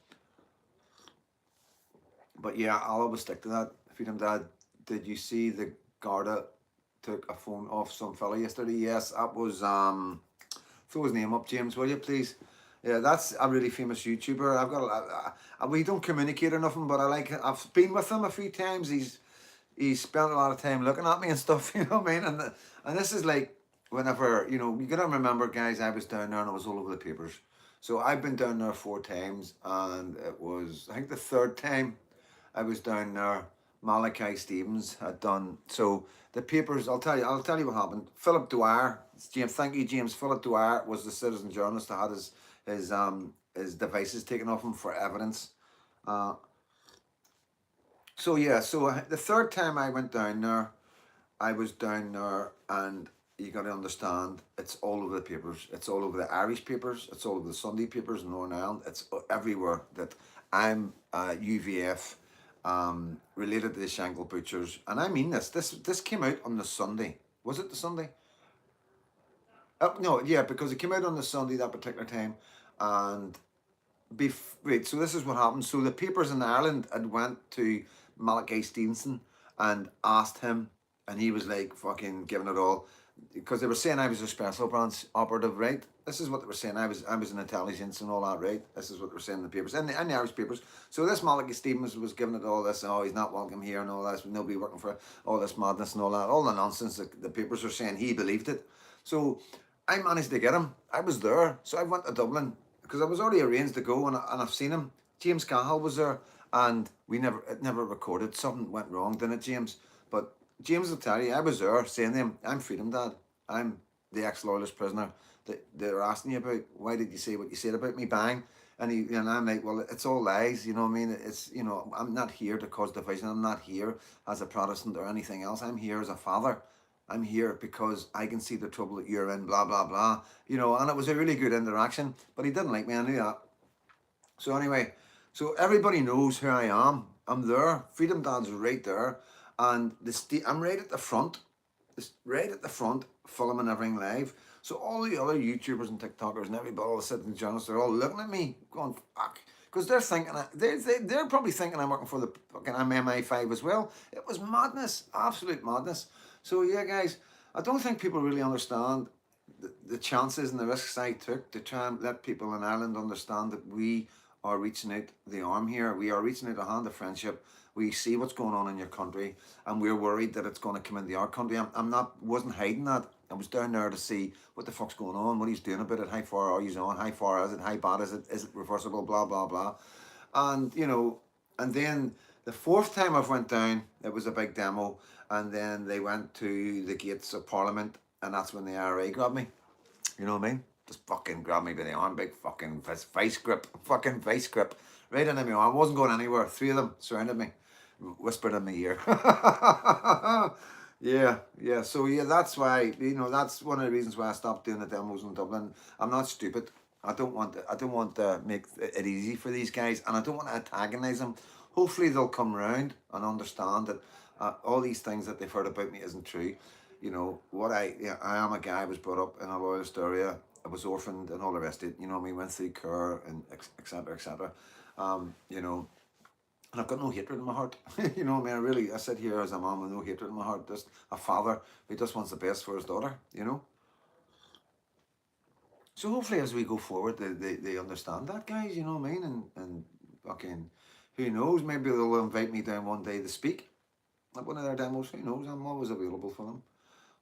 But yeah, I'll always stick to that. Freedom Dad, did you see the Garda took a phone off some fella yesterday? Yes, that was throw his name up, James, will you please? Yeah, that's a really famous YouTuber. I've got we don't communicate or nothing, but I've been with him a few times. He's spent a lot of time looking at me and stuff, you know what I mean? And this is like whenever, you know, you gotta remember, guys, I was down there and I was all over the papers. So I've been down there 4 times, and it was, I think, the 3rd time I was down there, Malachi Stevens had done. So the papers, I'll tell you what happened. Philip Dwyer, James, thank you, James. Philip Dwyer was the citizen journalist that had his devices taken off him for evidence. So yeah, so the 3rd time I went down there, I was down there, and you got to understand, it's all over the papers. It's all over the Irish papers. It's all over the Sunday papers in Northern Ireland. It's everywhere that I'm UVF related to the Shankill butchers, and I mean this. This came out on the Sunday. Was it the Sunday? No, yeah, because it came out on the Sunday that particular time, and right. So this is what happened. So the papers in Ireland had went to Malachi Stevenson and asked him, and he was like fucking giving it all, because they were saying I was a special branch operative, right? This is what they were saying. I was in intelligence and all that, right? This is what they were saying in the papers, in the Irish papers. So this Malachi Stevens was giving it all this. Oh, he's not welcome here and all this. Nobody working for all this madness and all that. All the nonsense that the papers are saying. He believed it. So I managed to get him. I was there. So I went to Dublin because I was already arranged to go, and I've seen him. James Cahill was there, and it never recorded. Something went wrong, didn't it, James? But James will tell you, I was there saying to him, I'm Freedom Dad. I'm the ex-loyalist prisoner that they're asking you about. Why did you say what you said about me? Bang. And I'm like, well, it's all lies, you know what I mean? It's, I'm not here to cause division. I'm not here as a Protestant or anything else. I'm here as a father. I'm here because I can see the trouble that you're in, blah, blah, blah. And it was a really good interaction, but he didn't like me, I knew that. So anyway, so everybody knows who I am. I'm there. Freedom Dad's right there. And I'm right at the front. Filming everything live. So all the other YouTubers and TikTokers and everybody, all the sitting journalists, they're all looking at me, going fuck, because they're thinking they're probably thinking I'm working for the fucking MI5 as well. It was madness, absolute madness. So yeah, guys, I don't think people really understand the chances and the risks I took to try and let people in Ireland understand that we are reaching out the arm here. We are reaching out a hand of friendship. We see what's going on in your country, and we're worried that it's going to come into our country. Wasn't hiding that. I was down there to see what the fuck's going on, what he's doing about it, how far are you on, how far is it, how bad is it reversible, blah, blah, blah. And, and then the fourth time I went down, it was a big demo, and then they went to the gates of Parliament, and that's when the IRA grabbed me. You know what I mean? Just fucking grabbed me by the arm, big fucking vice grip, right into my arm. I wasn't going anywhere. 3 of them surrounded me, whispered in my ear. Yeah. So yeah, that's why, that's one of the reasons why I stopped doing the demos in Dublin. I'm not stupid. I don't want to make it easy for these guys, and I don't want to antagonize them. Hopefully they'll come round and understand that all these things that they've heard about me isn't true. I am a guy. I was brought up in a loyalist area. I was orphaned and all the rest of it. We went through care and etc. etc. And I've got no hatred in my heart. I sit here as a mom with no hatred in my heart. Just a father who just wants the best for his daughter, So hopefully as we go forward, they understand that, guys, you know what I mean? And fucking, who knows, maybe they'll invite me down one day to speak at one of their demos. Who knows, I'm always available for them.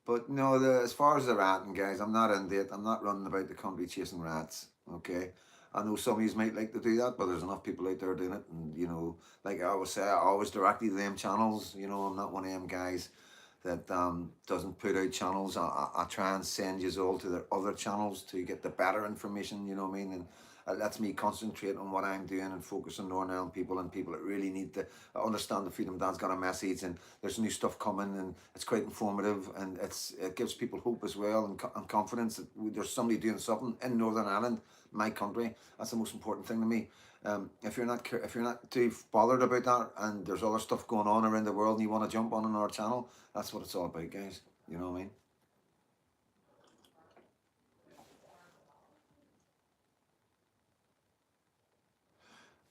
But no, as far as the ratting, guys, I'm not into it. I'm not running about the country chasing rats, okay? I know some of you might like to do that, but there's enough people out there doing it. And, like I always say, I always direct you to them channels. I'm not one of them guys that doesn't put out channels. I try and send you all to their other channels to get the better information, you know what I mean? And it lets me concentrate on what I'm doing and focus on Northern Ireland people and people that really need to understand the Freedom Dad's got a message, and there's new stuff coming, and it's quite informative, and it gives people hope as well, and confidence that there's somebody doing something in Northern Ireland, my country. That's the most important thing to me. If you're not too bothered about that, and there's other stuff going on around the world, and you want to jump on our channel, that's what it's all about, guys. You know what I mean?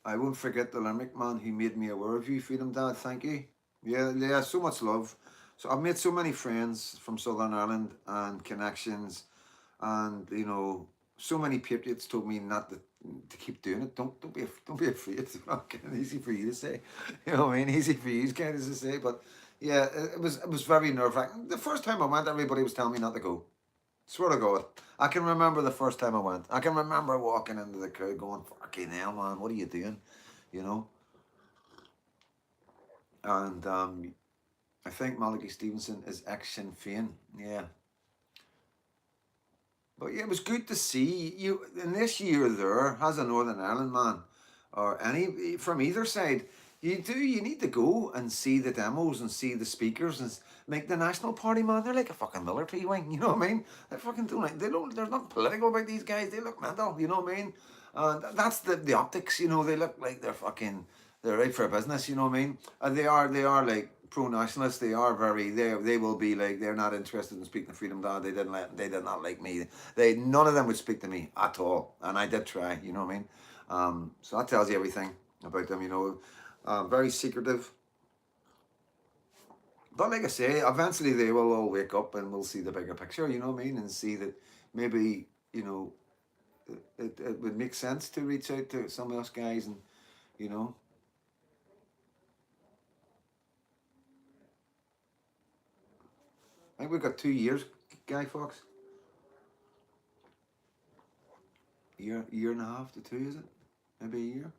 I won't forget the Limerick man who made me aware of you, Freedom Dad. Thank you. Yeah, so much love. So I've made so many friends from Southern Ireland and connections, and so many patriots told me not to keep doing it. Don't be afraid. It's not easy for you to say. You know what I mean? Easy for you guys to say, but yeah, it was very nerve-wracking. The first time I went, everybody was telling me not to go. Swear to God. I can remember the first time I went. I can remember walking into the crowd going, fucking hell, man, what are you doing? And I think Malachi Stevenson is ex-Sinn Féin. Yeah. But yeah, it was good to see you. Unless you're there as a Northern Ireland man, or any from either side, you need to go and see the demos and see the speakers and make the National Party, man. They're like a fucking military wing, you know what I mean? They fucking there's nothing political about these guys. They look mental, you know what I mean? And that's the optics, they look like they're out for business, you know what I mean? And they are like pro-nationalists. They are very. They will be like, they're not interested in speaking to Freedom Dad. They did not like me. None of them would speak to me at all. And I did try. You know what I mean? So that tells you everything about them. You know, very secretive. But like I say, eventually they will all wake up and we'll see the bigger picture. You know what I mean? And see that maybe, you know, it would make sense to reach out to some of those guys and, you know. I think we've got 2 years, Guy Fox. Year and a half to 2, is it? Maybe a year.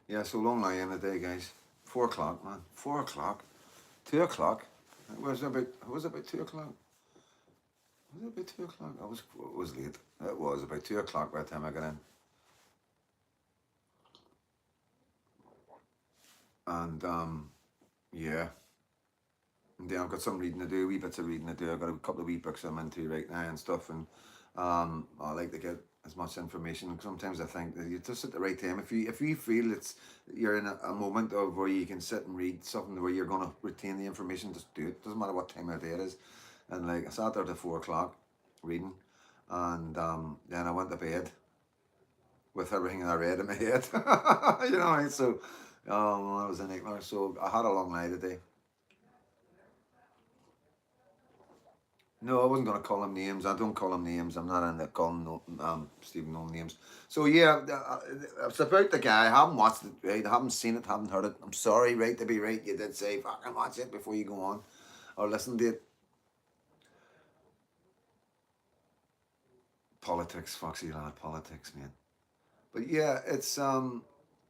Yeah, so long lie in the day, guys. 4 o'clock, man. 4 o'clock. 2 o'clock. It was about 2 o'clock. Was it about 2 o'clock? It was late. It was about 2 o'clock by the time I got in. And yeah. And then I've got some reading to do, wee bits of reading to do. I've got a couple of wee books I'm into right now and stuff, and I like to get as much information. Sometimes I think that you just at the right time. If you feel you're in a moment of where you can sit and read something where you're gonna retain the information, just do it. Doesn't matter what time of day it is. And like I sat there till 4 o'clock reading, and then I went to bed with everything I read in my head. You know, so I was a nightmare. So I had a long night today. No, I wasn't going to call him names. I don't call him names. I'm not into calling Stephen no names. So yeah, it's about the guy. I haven't watched it, right? I haven't seen it, haven't heard it. I'm sorry, right to be right. You did say fucking watch it before you go on or listen to it. Politics, Foxy lad, politics, man. But yeah, it's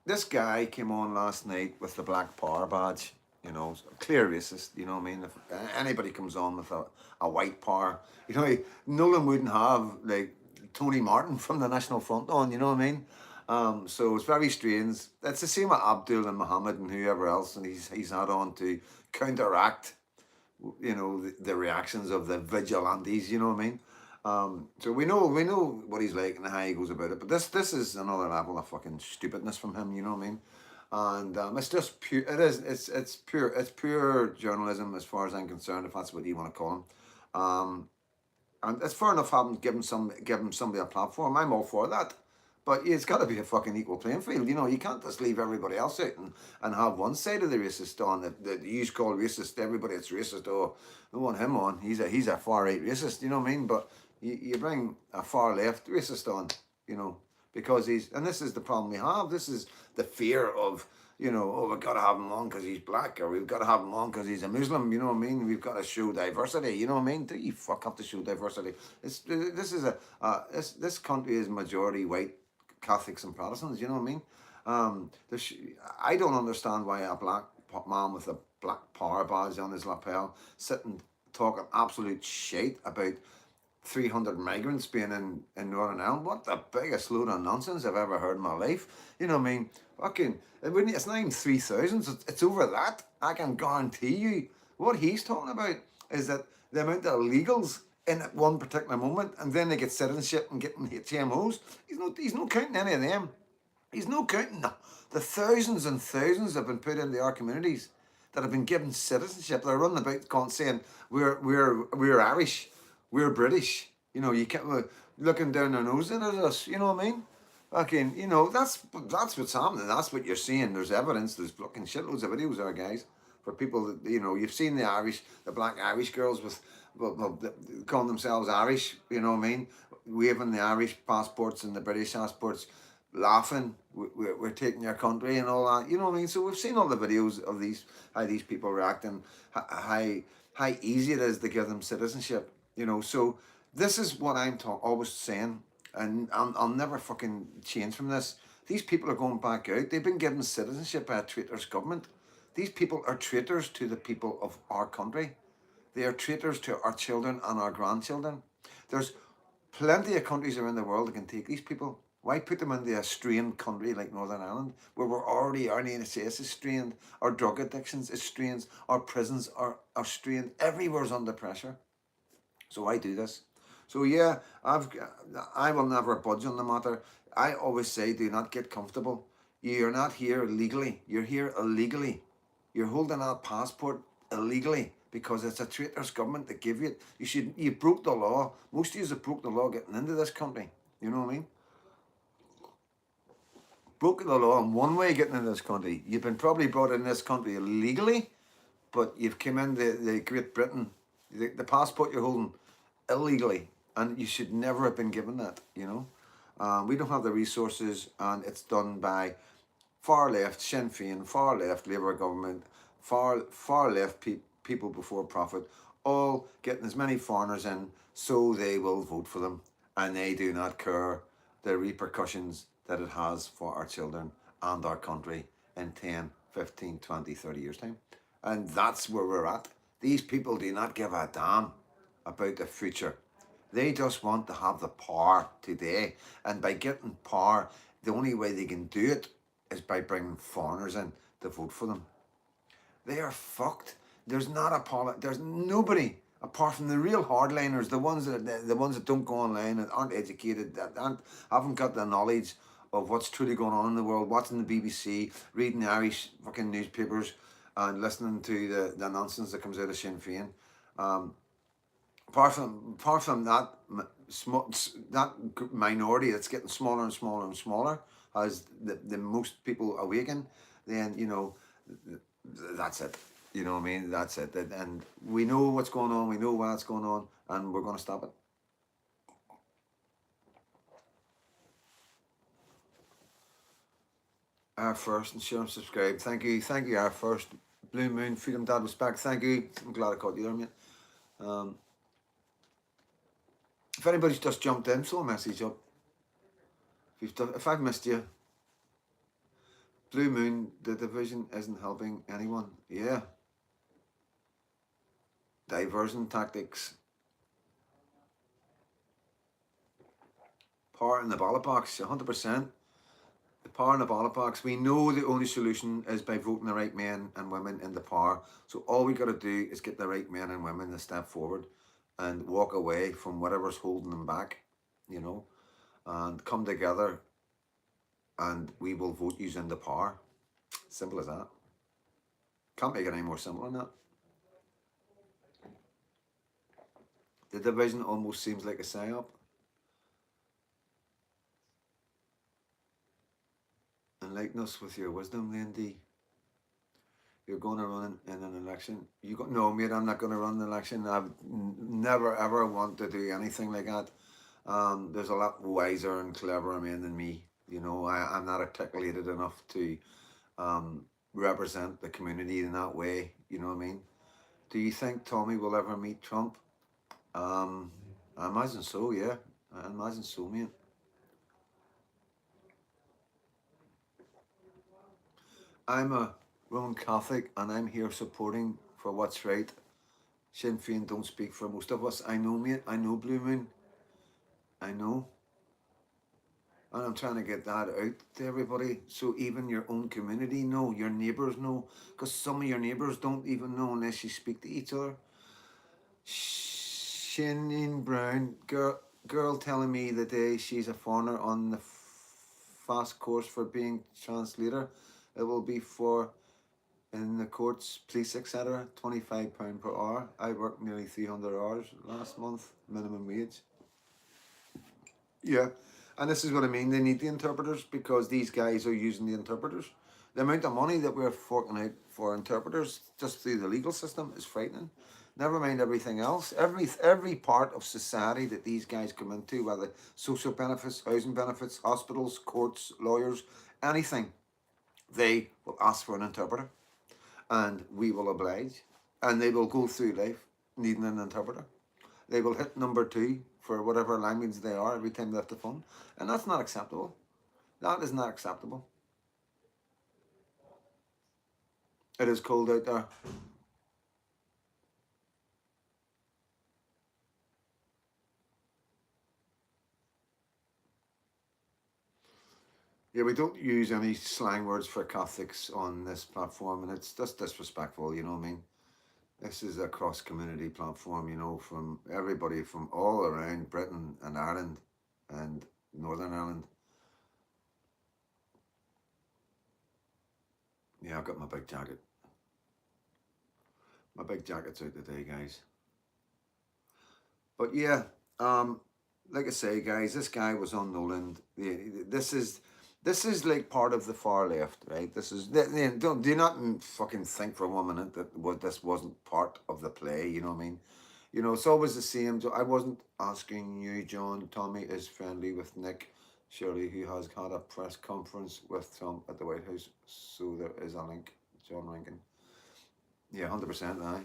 this guy came on last night with the Black Power badge. You know, clear racist. You know what I mean? If anybody comes on with a white power, you know, Nolan wouldn't have like Tony Martin from the National Front on. You know what I mean? So it's very strange. It's the same with Abdul and Muhammad and whoever else, and he's had on to counteract, you know, the reactions of the vigilantes. You know what I mean? So we know what he's like and how he goes about it. But this is another level of fucking stupidness from him. You know what I mean? And it's just pure. It's pure journalism as far as I'm concerned. If that's what you want to call him. And it's fair enough having given somebody a platform. I'm all for that. But it's got to be a fucking equal playing field. You know, you can't just leave everybody else out and have one side of the racist on that you call racist. Everybody that's racist, oh, we want him on. He's a far right racist. You know what I mean? But you bring a far left racist on, you know, because and this is the problem we have. This is the fear of, you know, oh, we've got to have him on because he's black, or we've got to have him on because he's a Muslim. You know what I mean? We've got to show diversity. You know what I mean? Do you fuck up to show diversity? This country is majority white Catholics and Protestants. You know what I mean? I don't understand why a black man with a Black Power badge on his lapel sitting talking absolute shit about 300 migrants being in Northern Ireland. What the biggest load of nonsense I've ever heard in my life. You know what I mean? Fucking, it's not even 3,000, it's over that. I can guarantee you what he's talking about is that the amount of illegals in at one particular moment, and then they get citizenship and getting HMOs. He's not counting any of them. He's not counting the thousands and thousands that have been put into our communities that have been given citizenship. They're running about saying we're Irish, we're British. You know, you can't looking down their nose at us. You know what I mean? Fucking, you know, that's what's happening. That's what you're seeing. There's evidence. There's fucking shitloads of videos there, guys. For people that, you know, you've seen the black Irish girls with, well, calling themselves Irish. You know what I mean? Waving the Irish passports and the British passports, laughing. We're taking your country and all that. You know what I mean? So we've seen all the videos of how these people react and how easy it is to give them citizenship. You know, so this is what I'm always saying, and I'll never fucking change from this. These people are going back out. They've been given citizenship by a traitorous government. These people are traitors to the people of our country. They are traitors to our children and our grandchildren. There's plenty of countries around the world that can take these people. Why put them into a strained country like Northern Ireland, where our NHS is strained, our drug addictions is strained, our prisons are strained, everywhere's under pressure. So why do this? So yeah, I will never budge on the matter. I always say, do not get comfortable. You're not here legally. You're here illegally. You're holding a passport illegally because it's a traitorous government that give you it. You broke the law. Most of you have broke the law getting into this country. You know what I mean? Broken the law in one way getting into this country. You've been probably brought in this country illegally, but you've come in the Great Britain, the passport you're holding illegally, and you should never have been given that, you know. We don't have the resources, and it's done by far left Sinn Féin, far left Labour government, far left people before profit, all getting as many foreigners in so they will vote for them, and they do not care the repercussions that it has for our children and our country in 10, 15, 20, 30 years time. And that's where we're at. These people do not give a damn about the future. They just want to have the power today. And by getting power, the only way they can do it is by bringing foreigners in to vote for them. They are fucked. There's nobody apart from the real hardliners, the ones that don't go online and aren't educated, that haven't got the knowledge of what's truly going on in the world, watching the BBC, reading the Irish fucking newspapers, and listening to the nonsense that comes out of Sinn Féin. Apart from that, that minority that's getting smaller and smaller and smaller, as the most people awaken, then, you know, that's it. You know what I mean? That's it. And we know what's going on. We know why it's going on, and we're going to stop it. Our first, and share and subscribe. Thank you, our first. Blue Moon, Freedom Dad was back. Thank you. I'm glad I caught you there, mate. If anybody's just jumped in, throw a message up. If I've missed you, Blue Moon, the division isn't helping anyone. Yeah. Diversion tactics. Power in the ballot box, 100%. The power in the ballot box. We know the only solution is by voting the right men and women into power. So all we got to do is get the right men and women to step forward and walk away from whatever's holding them back, you know, and come together, and we will vote you into power. Simple as that. Can't make it any more simple than that. The division almost seems like a psyop. Enlighten us with your wisdom, Lindy. You're going to run in an election. No, mate, I'm not going to run an election. I've never, ever want to do anything like that. There's a lot wiser and cleverer men than me. You know, I'm not articulated enough to represent the community in that way. You know what I mean? Do you think Tommy will ever meet Trump? I imagine so, yeah. I imagine so, mate. I'm a Roman Catholic, and I'm here supporting for what's right. Sinn Féin don't speak for most of us. I know, mate. I know, Blue Moon. I know. And I'm trying to get that out to everybody, so even your own community know, your neighbours know, because some of your neighbours don't even know unless you speak to each other. Shannon Brown, girl telling me the day she's a foreigner on the fast course for being translator. It will be for in the courts, police, etc. £25 per hour. I worked nearly 300 hours last month, minimum wage. Yeah, and this is what I mean. They need the interpreters because these guys are using the interpreters. The amount of money that we're forking out for interpreters just through the legal system is frightening. Never mind everything else. Every part of society that these guys come into, whether social benefits, housing benefits, hospitals, courts, lawyers, anything, they will ask for an interpreter, and we will oblige, and they will go through life needing an interpreter. They will hit number 2 for whatever language they are every time they have to phone, and that's not acceptable. That is not acceptable. It is cold out there. Yeah, we don't use any slang words for Catholics on this platform, and it's just disrespectful, you know what I mean? This is a cross-community platform, you know, from everybody from all around Britain and Ireland and Northern Ireland. Yeah, I've got my big jacket. My big jacket's out today, guys. But yeah, like I say, guys, this guy was on Nolan. This is like part of the far left, right? This is don't do not fucking think for 1 minute that this wasn't part of the play. You know what I mean? You know, it's always the same. So I wasn't asking you, John. Tommy is friendly with Nick Shirley, who has had a press conference with Trump at the White House. So there is a link. John Rankin. Yeah, 100%. Aye.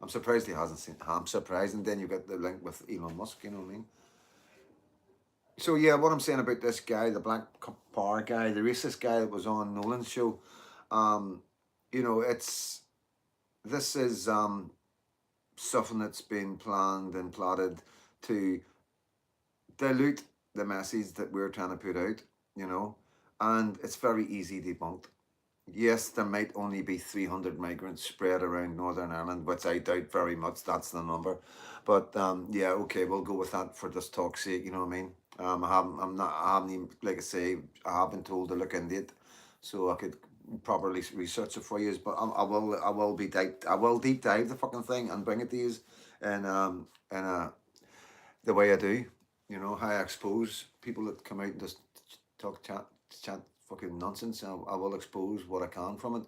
I'm surprised he hasn't seen. I'm surprised, and then you get the link with Elon Musk. You know what I mean? So yeah, what I'm saying about this guy, the Black Power guy, the racist guy that was on Nolan's show, you know, this is something that's been planned and plotted to dilute the message that we're trying to put out. You know, and it's very easy debunked. Yes, there might only be 300 migrants spread around Northern Ireland, which I doubt very much that's the number. But yeah, okay, we'll go with that for this talk's sake. You know what I mean? I haven't even, like I say, I have been told to look into it, so I could properly research it for you. But I will deep dive the fucking thing and bring it to you, and the way I do. You know how I expose people that come out and just talk chat fucking nonsense. I will expose what I can from it.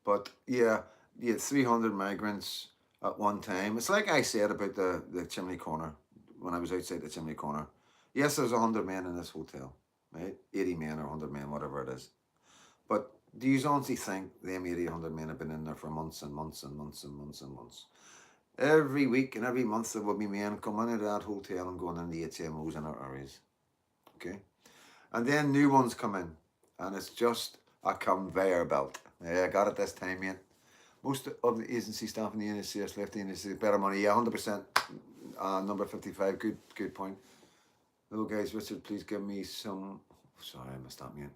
But yeah, 300 migrants at one time. It's like I said about the chimney corner when I was outside the chimney corner. Yes, there's 100 men in this hotel, right? 80 men or 100 men, whatever it is. But do you honestly think them 80, 100 men have been in there for months and months and months and months and months? Every week and every month there will be men coming into that hotel and going in the HMOs in our areas. Okay? And then new ones come in. And it's just a conveyor belt. Yeah, I got it this time, mate. Most of the agency staff in the NHS left the NHS better money. Yeah, 100%. Number 55. Good point. Hello, guys. Richard, please give me some... Sorry, I missed that, mate.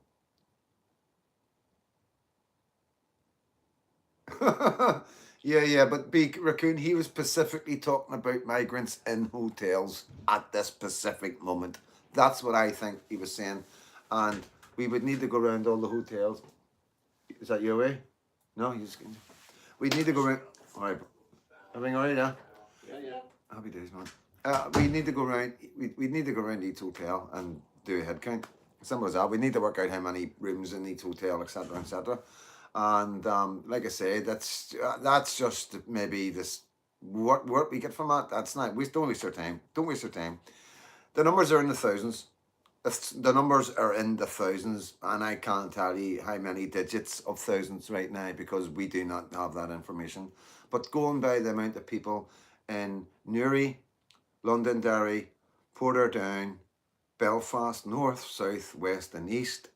Yeah, but Raccoon, he was specifically talking about migrants in hotels at this specific moment. That's what I think he was saying. And we would need to go around all the hotels. Is that your way? No, we'd need to go around. All right. Everything all right, yeah? Yeah. Happy days, man. We need to go around. We need to go around each hotel and do a head count. Simple as that. We need to work out how many rooms in each hotel, etc., etc. And like I say, that's just maybe this what we get from that. That's not. Don't waste your time. Don't waste your time. The numbers are in the thousands. The numbers are in the thousands, and I can't tell you how many digits of thousands right now because we do not have that information. But going by the amount of people in Newry, Londonderry, Portadown, Belfast, north, south, west, and east,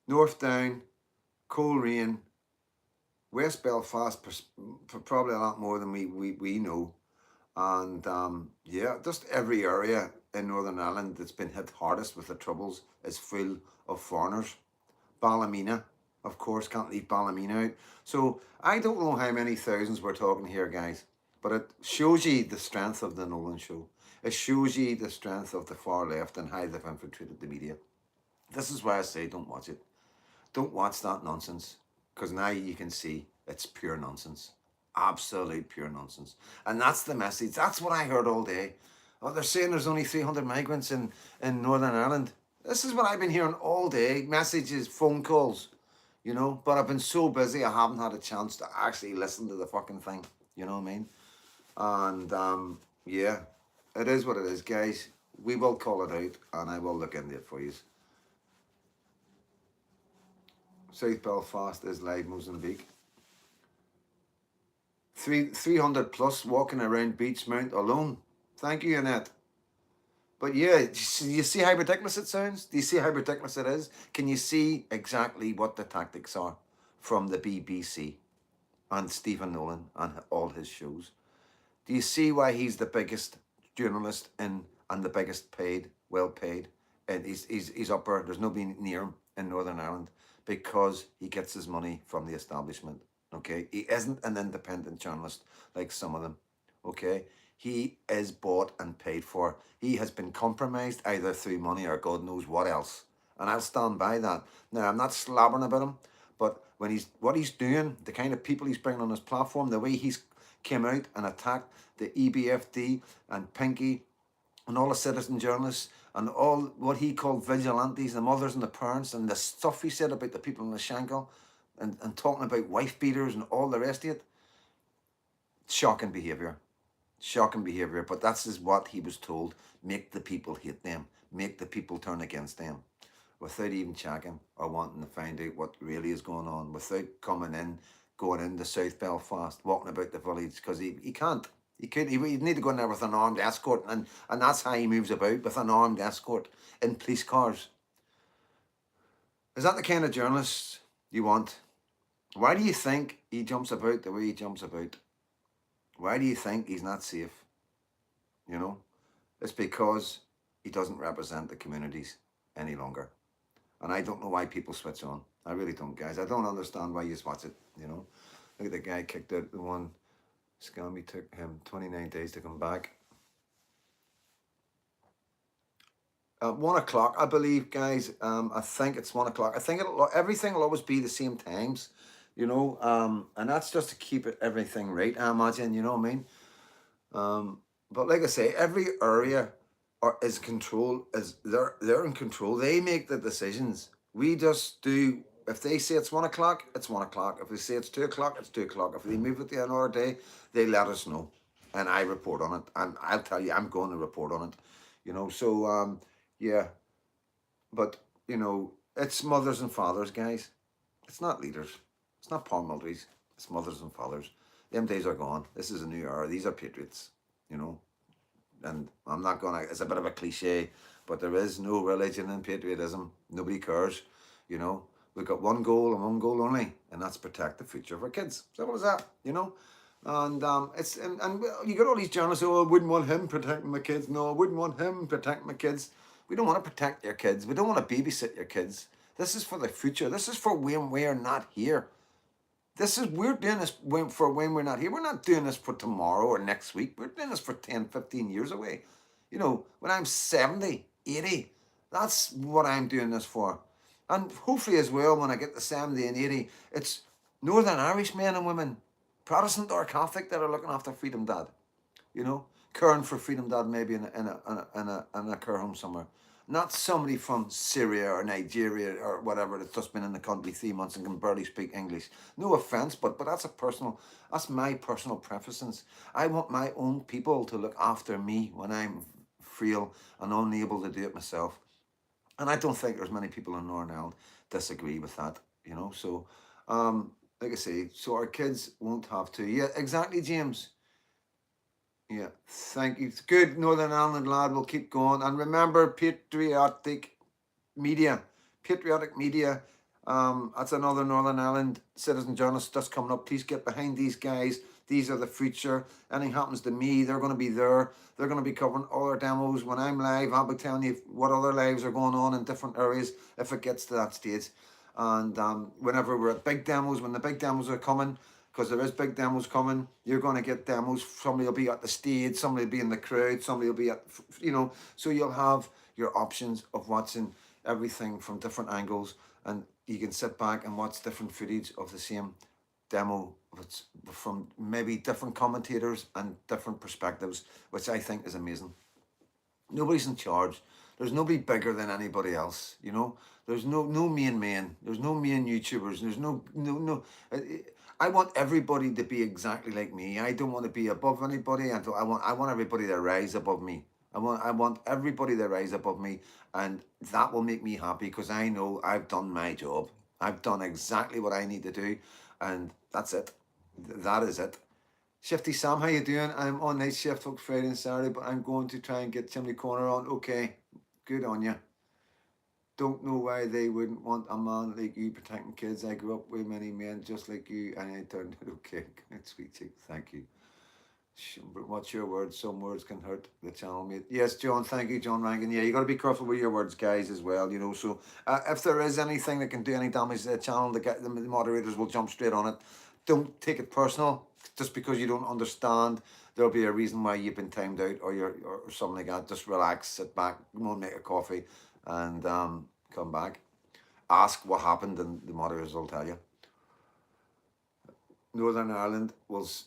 North Down, Coleraine, West Belfast, probably a lot more than we know. And yeah, just every area in Northern Ireland that's been hit hardest with the Troubles is full of foreigners. Ballymena, of course, can't leave Ballymena out. So I don't know how many thousands we're talking here, guys, but it shows you the strength of the Nolan show. It shows you the strength of the far left and how they've infiltrated the media. This is why I say don't watch it. Don't watch that nonsense, because now you can see it's pure nonsense. Absolute pure nonsense. And that's the message. That's what I heard all day. Oh, they're saying there's only 300 migrants in Northern Ireland. This is what I've been hearing all day. Messages, phone calls, you know. But I've been so busy I haven't had a chance to actually listen to the fucking thing. You know what I mean? And yeah, it is what it is, guys. We will call it out and I will look into it for you. South Belfast is live Mozambique. 300 plus walking around Beachmount alone. Thank you, Annette. But yeah, you see how ridiculous it sounds? Do you see how ridiculous it is? Can you see exactly what the tactics are from the BBC and Stephen Nolan and all his shows? Do you see why he's the biggest journalist and the biggest paid, well paid? And he's upper, there's nobody near him in Northern Ireland because he gets his money from the establishment. Okay, he isn't an independent journalist like some of them. Okay, he is bought and paid for. He has been compromised either through money or God knows what else. And I'll stand by that. Now, I'm not slobbering about him, but when what he's doing, the kind of people he's bringing on his platform, the way he's came out and attacked the EBFD and Pinky and all the citizen journalists and all what he called vigilantes, the mothers and the parents, and the stuff he said about the people in the Shankill, and talking about wife beaters and all the rest of it. Shocking behaviour. Shocking behaviour. But that's is what he was told. Make the people hate them. Make the people turn against them. Without even checking or wanting to find out what really is going on. Without coming in, going into South Belfast, walking about the village. Because he can't. He'd need to go in there with an armed escort. And that's how he moves about, with an armed escort in police cars. Is that the kind of journalist you want? Why do you think he jumps about the way he jumps about? Why do you think he's not safe? You know, it's because he doesn't represent the communities any longer. And I don't know why people switch on. I really don't, guys. I don't understand why you watch it, you know. Look at the guy kicked out the one. Scammy took him 29 days to come back. 1 o'clock, I believe, guys. I think it's 1 o'clock. I think everything will always be the same times, you know. And that's just to keep everything right, I imagine, you know what I mean? But like I say, every area is control. They're in control. They make the decisions. We just do. If they say it's 1 o'clock, it's 1 o'clock. If they say it's 2 o'clock, it's 2 o'clock. If they move it to another day, they let us know, and I report on it. And I'll tell you, I'm going to report on it. You know, so yeah. But you know, it's mothers and fathers, guys. It's not leaders. It's not paramilitaries. It's mothers and fathers. Them days are gone. This is a new era. These are patriots. You know. And I'm not gonna, it's a bit of a cliche, but there is no religion in patriotism. Nobody cares, you know. We've got one goal and one goal only, and that's protect the future of our kids. Simple as that, you know. And and you got all these journalists, oh, I wouldn't want him protecting my kids. No, I wouldn't want him protecting my kids. We don't want to protect your kids. We don't want to babysit your kids. This is for the future. This is for when we're not here. We're doing this for when we're not here. We're not doing this for tomorrow or next week. We're doing this for 10, 15 years away. You know, when I'm 70, 80, that's what I'm doing this for. And hopefully as well, when I get to 70 and 80, it's Northern Irish men and women, Protestant or Catholic, that are looking after Freedom Dad. You know, caring for Freedom Dad maybe in a care home somewhere. Not somebody from Syria or Nigeria or whatever that's just been in the country 3 months and can barely speak English. No offense, but that's my personal preferences. I want my own people to look after me when I'm frail and unable to do it myself. And I don't think there's many people in Northern Ireland disagree with that, you know. So, like I say, so our kids won't have to. Yeah, exactly, James. Yeah, thank you. It's good, Northern Ireland lad. We'll keep going. And remember, patriotic media. Patriotic media. That's another Northern Ireland citizen journalist that's coming up. Please get behind these guys. These are the future. Anything happens to me, they're going to be there. They're going to be covering all our demos. When I'm live, I'll be telling you what other lives are going on in different areas if it gets to that stage. And whenever we're at big demos, when the big demos are coming, because there is big demos coming, you're going to get demos. Somebody will be at the stage, somebody will be in the crowd, somebody will be at, you know, so you'll have your options of watching everything from different angles, and you can sit back and watch different footage of the same demo from maybe different commentators and different perspectives, which I think is amazing. Nobody's in charge. There's nobody bigger than anybody else, you know. There's no main man. There's no main YouTubers. There's no. I want everybody to be exactly like me. I don't want to be above anybody. I want everybody to rise above me. I want everybody to rise above me, and that will make me happy because I know I've done my job. I've done exactly what I need to do, and that's it. That is it. Shifty Sam, how you doing? I'm on night shift for Friday and Saturday, but I'm going to try and get Chimney Corner on. Okay, good on you. Don't know why they wouldn't want a man like you protecting kids. I grew up with many men just like you, and I turned it okay. Good, sweet chick, thank you. But what's your words? Some words can hurt the channel, mate. Yes, John, thank you, John Rankin. Yeah, you got to be careful with your words, guys, as well, you know. So if there is anything that can do any damage to the channel, the moderators will jump straight on it. don't take it personal. Just because you don't understand, there'll be a reason why you've been timed out or something like that. Just relax, sit back, go and make a coffee, and come back. Ask what happened, and the moderators will tell you. Northern Ireland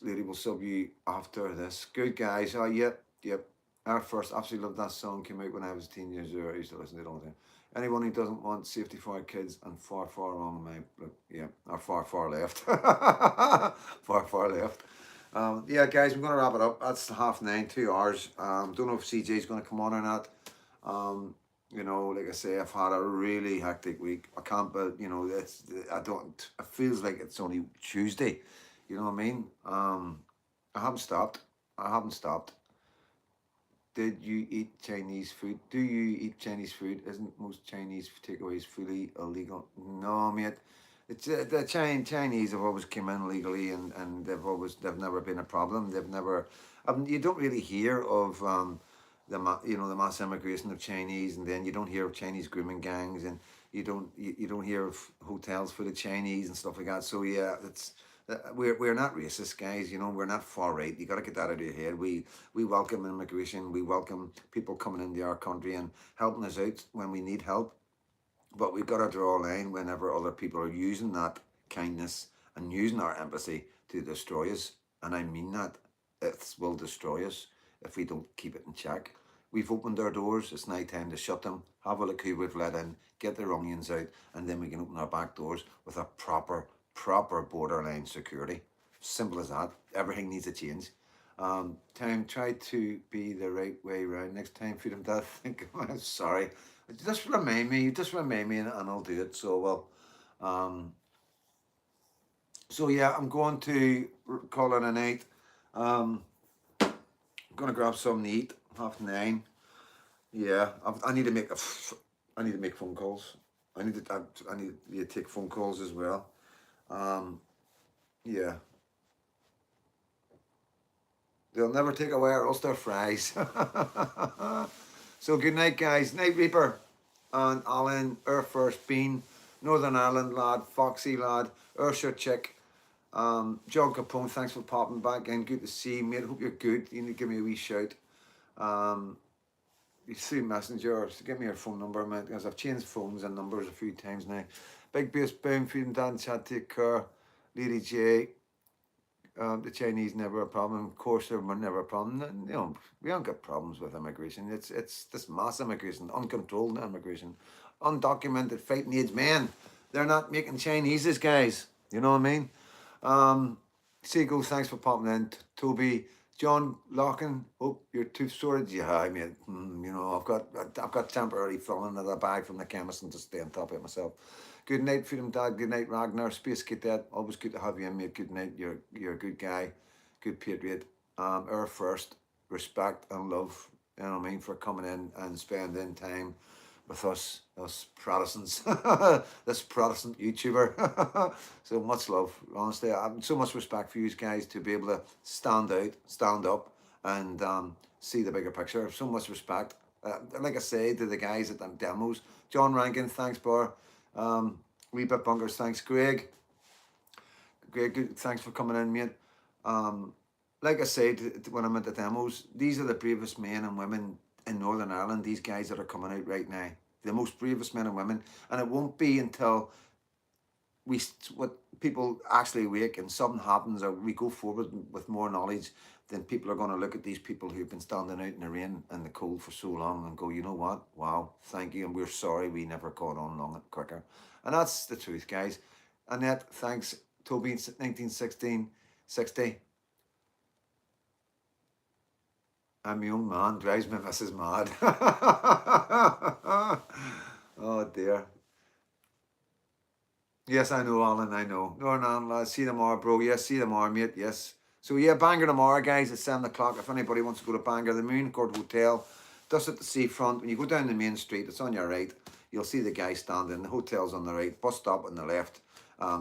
lady will sub you after this. Good guys. Oh, yep. Our first, absolutely love that song. Came out when I was a teenager. I used to listen to it all the time. Anyone who doesn't want safety for our kids and far wrong, or far left. far left. Yeah, guys, I'm going to wrap it up. That's 9:30, 2 hours. Don't know if CJ's going to come on or not. You know, like I say, I've had a really hectic week. I can't, but you know, it feels like it's only Tuesday. You know what I mean? I haven't stopped. Did you eat Chinese food? Do you eat Chinese food? Isn't most Chinese takeaways fully illegal? No, mate. It's the Chinese have always come in legally, and they've never been a problem. They've never. You don't really hear of the mass immigration of Chinese, and then you don't hear of Chinese grooming gangs, and you don't hear of hotels full of Chinese and stuff like that. So yeah, we're not racist, guys. You know, we're not far right. You got to get that out of your head. We welcome immigration. We welcome people coming into our country and helping us out when we need help. But we've got to draw a line whenever other people are using that kindness and using our empathy to destroy us. And I mean that. It will destroy us if we don't keep it in check. We've opened our doors. It's now time to shut them. Have a look who we've let in. Get their onions out. And then we can open our back doors with a proper borderline security. Simple as that. Everything needs a change. Try to be the right way around. Next time, Freedom Dad, think I'm sorry. Just remind me and I'll do it. So so yeah, I'm going to call it a night. I'm gonna grab something to eat. 9:30. Yeah, I need to make phone calls. I need to take phone calls as well. Yeah. They'll never take away our Ulster fries. So good night, guys. Night Reaper and Alan, First Bean, Northern Ireland lad, Foxy lad, Ursha Chick, John Capone, thanks for popping back in. Good to see you, mate. Hope you're good. You need to give me a wee shout. You see Messenger, so give me your phone number, mate, because I've changed phones and numbers a few times now. Big Bass Boom, Freedom Dan, Chat, take care. Lady J, the Chinese never a problem. Of course, they're never a problem. You know, we don't get problems with immigration. It's this mass immigration, uncontrolled immigration, undocumented fighting age men. They're not making Chineses, guys. You know what I mean? Seagull, thanks for popping in. Toby, John Locken, hope you're tooth-sorted. Yeah, I mean, you know, I've got temporary filling that I buy from the chemist and just stay on top of it myself. Good night, Freedom Dad. Good night, Ragnar. Space Cadet. Always good to have you in, mate. Good night. You're a good guy. Good patriot. Our first respect and love, you know what I mean, for coming in and spending time with us Protestants, this Protestant YouTuber. So much love. Honestly, I have so much respect for you guys to be able to stand up, and see the bigger picture. So much respect. Like I say to the guys at the demos, John Rankin, thanks, Bar. Wee bit bunkers, thanks, Greg, good, thanks for coming in, mate. Like I said when I'm at the demos, these are the bravest men and women in Northern Ireland, these guys that are coming out right now, the most bravest men and women, and it won't be until people actually wake and something happens, or we go forward with more knowledge, then people are going to look at these people who've been standing out in the rain and the cold for so long and go, you know what, wow, thank you, and we're sorry we never caught on long quicker. And that's the truth, guys. Annette, thanks. Toby, 1960. I'm my own man, drives me Mrs. mad. Oh dear. Yes, I know, Alan, I know. Northern Ireland, lads, see them tomorrow, bro. Yes, see them tomorrow, mate, yes. So yeah, Bangor tomorrow, guys, at 7 o'clock. If anybody wants to go to Bangor, the Moon Court Hotel, just at the seafront. When you go down the main street, it's on your right. You'll see the guy standing. The hotel's on the right, bus stop on the left.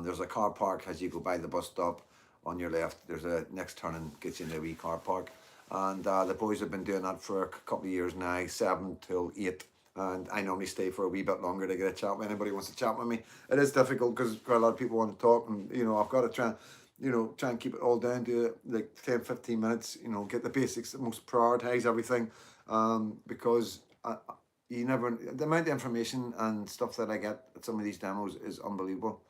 There's a car park as you go by the bus stop on your left. There's a next turning, gets you in the wee car park. And the boys have been doing that for a couple of years now, 7 till 8. And I normally stay for a wee bit longer to get a chat with anybody who wants to chat with me. It is difficult because quite a lot of people want to talk, and you know, I've got to try. you know, try and keep it all down to like 10, 15 minutes, you know, get the basics, most prioritize everything, because you never, the amount of information and stuff that I get at some of these demos is unbelievable.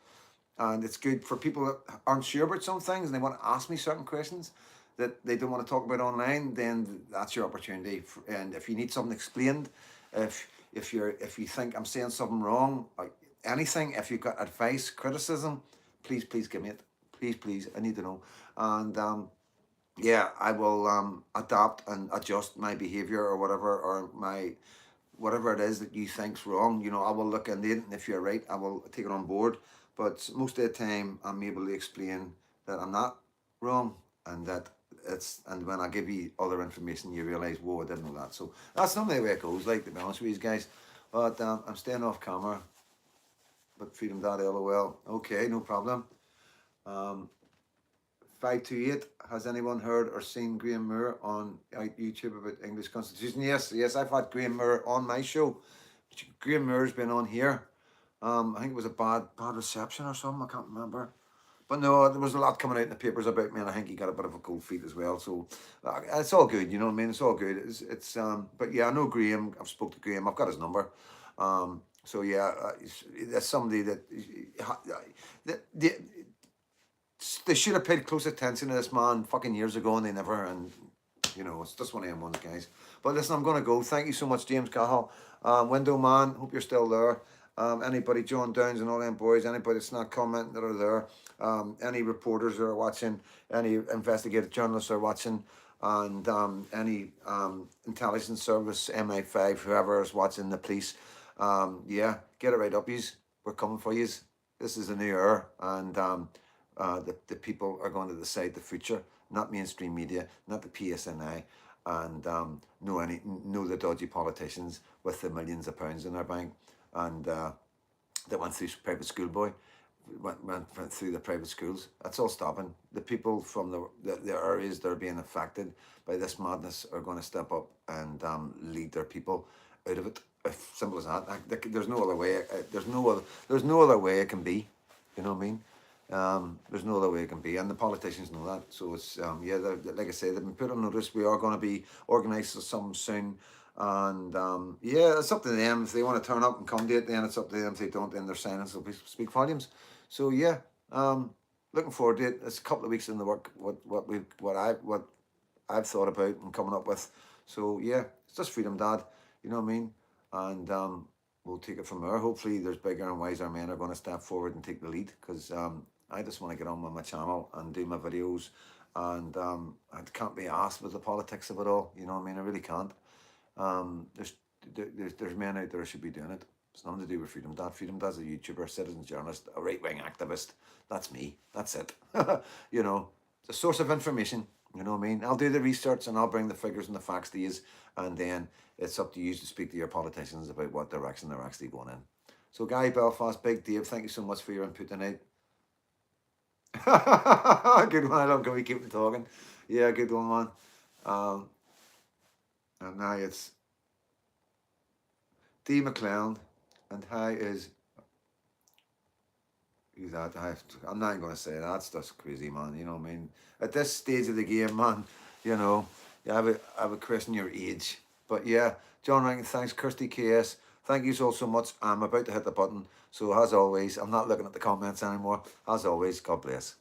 And it's good for people that aren't sure about some things and they want to ask me certain questions that they don't want to talk about online, then that's your opportunity. And if you need something explained, if you think I'm saying something wrong, anything, if you've got advice, criticism, please give me it. Please, I need to know. And yeah, I will adapt and adjust my behavior or whatever, or my whatever it is that you think's wrong. You know, I will look into it, and if you're right, I will take it on board. But most of the time, I'm able to explain that I'm not wrong, and that and when I give you other information, you realise, whoa, I didn't know that. So that's not the way it goes, like, to be honest with you guys. But I'm staying off camera. But Freedom Dad, LOL. Okay, no problem. 528, has anyone heard or seen Graham Moore on YouTube about English Constitution? Yes, I've had Graham Moore on my show. Graham Moore's been on here. I think it was a bad reception or something, I can't remember. But no, there was a lot coming out in the papers about me, and I think he got a bit of a cold feet as well. So it's all good, you know what I mean? It's all good. It's but yeah, I know Graham. I've spoke to Graham. I've got his number. So yeah, there's somebody that they should have paid close attention to this man fucking years ago, and they never. And you know, it's just one of them ones, guys. But listen, I'm gonna go. Thank you so much, James Cahill. Window Man, hope you're still there. Anybody, John Downs and all them boys, anybody that's not commenting that are there, any reporters that are watching, any investigative journalists are watching, and any intelligence service, MI5, whoever is watching, the police, yeah, get it right up, yous. We're coming for yous. This is a new era, and the people are going to decide the future, not mainstream media, not the PSNI, and no the dodgy politicians with the millions of pounds in their bank, and that went through private school went through the private schools. That's all stopping. The people from the areas that are being affected by this madness are going to step up and lead their people out of it. Simple as that. There's no other way. There's no other way it can be. You know what I mean? There's no other way it can be, and the politicians know that. So it's yeah, like I say, they've been put on notice. We are going to be organised some soon, and yeah, it's up to them. If they want to turn up and come to it, then it's up to them. If they don't, then their silence will speak volumes. So yeah, looking forward to it. It's a couple of weeks in the work. What I've thought about and coming up with. So yeah, it's just Freedom Dad. You know what I mean? And we'll take it from there. Hopefully there's bigger and wiser men are going to step forward and take the lead, because I just want to get on with my channel and do my videos, and I can't be asked with the politics of it all. You know what I mean? I really can't. There's men out there who should be doing it. It's nothing to do with Freedom Dad. Freedom Dad's a YouTuber, citizen journalist, a right-wing activist. That's me. That's it. You know, it's a source of information. You know what I mean? I'll do the research and I'll bring the figures and the facts to you, and then it's up to you to speak to your politicians about what direction they're actually going in. So, Guy Belfast, Big Dave, thank you so much for your input tonight. Good one. I love going to keep talking. Yeah, good one, man. And now it's D. McClown, and hi is who's that? I'm not going to say that. That's just crazy, man. You know what I mean? At this stage of the game, man, you know, I have a question your age. But yeah, John Rankin, thanks. Kirsty KS, thank you so much. I'm about to hit the button. So as always, I'm not looking at the comments anymore. As always, God bless.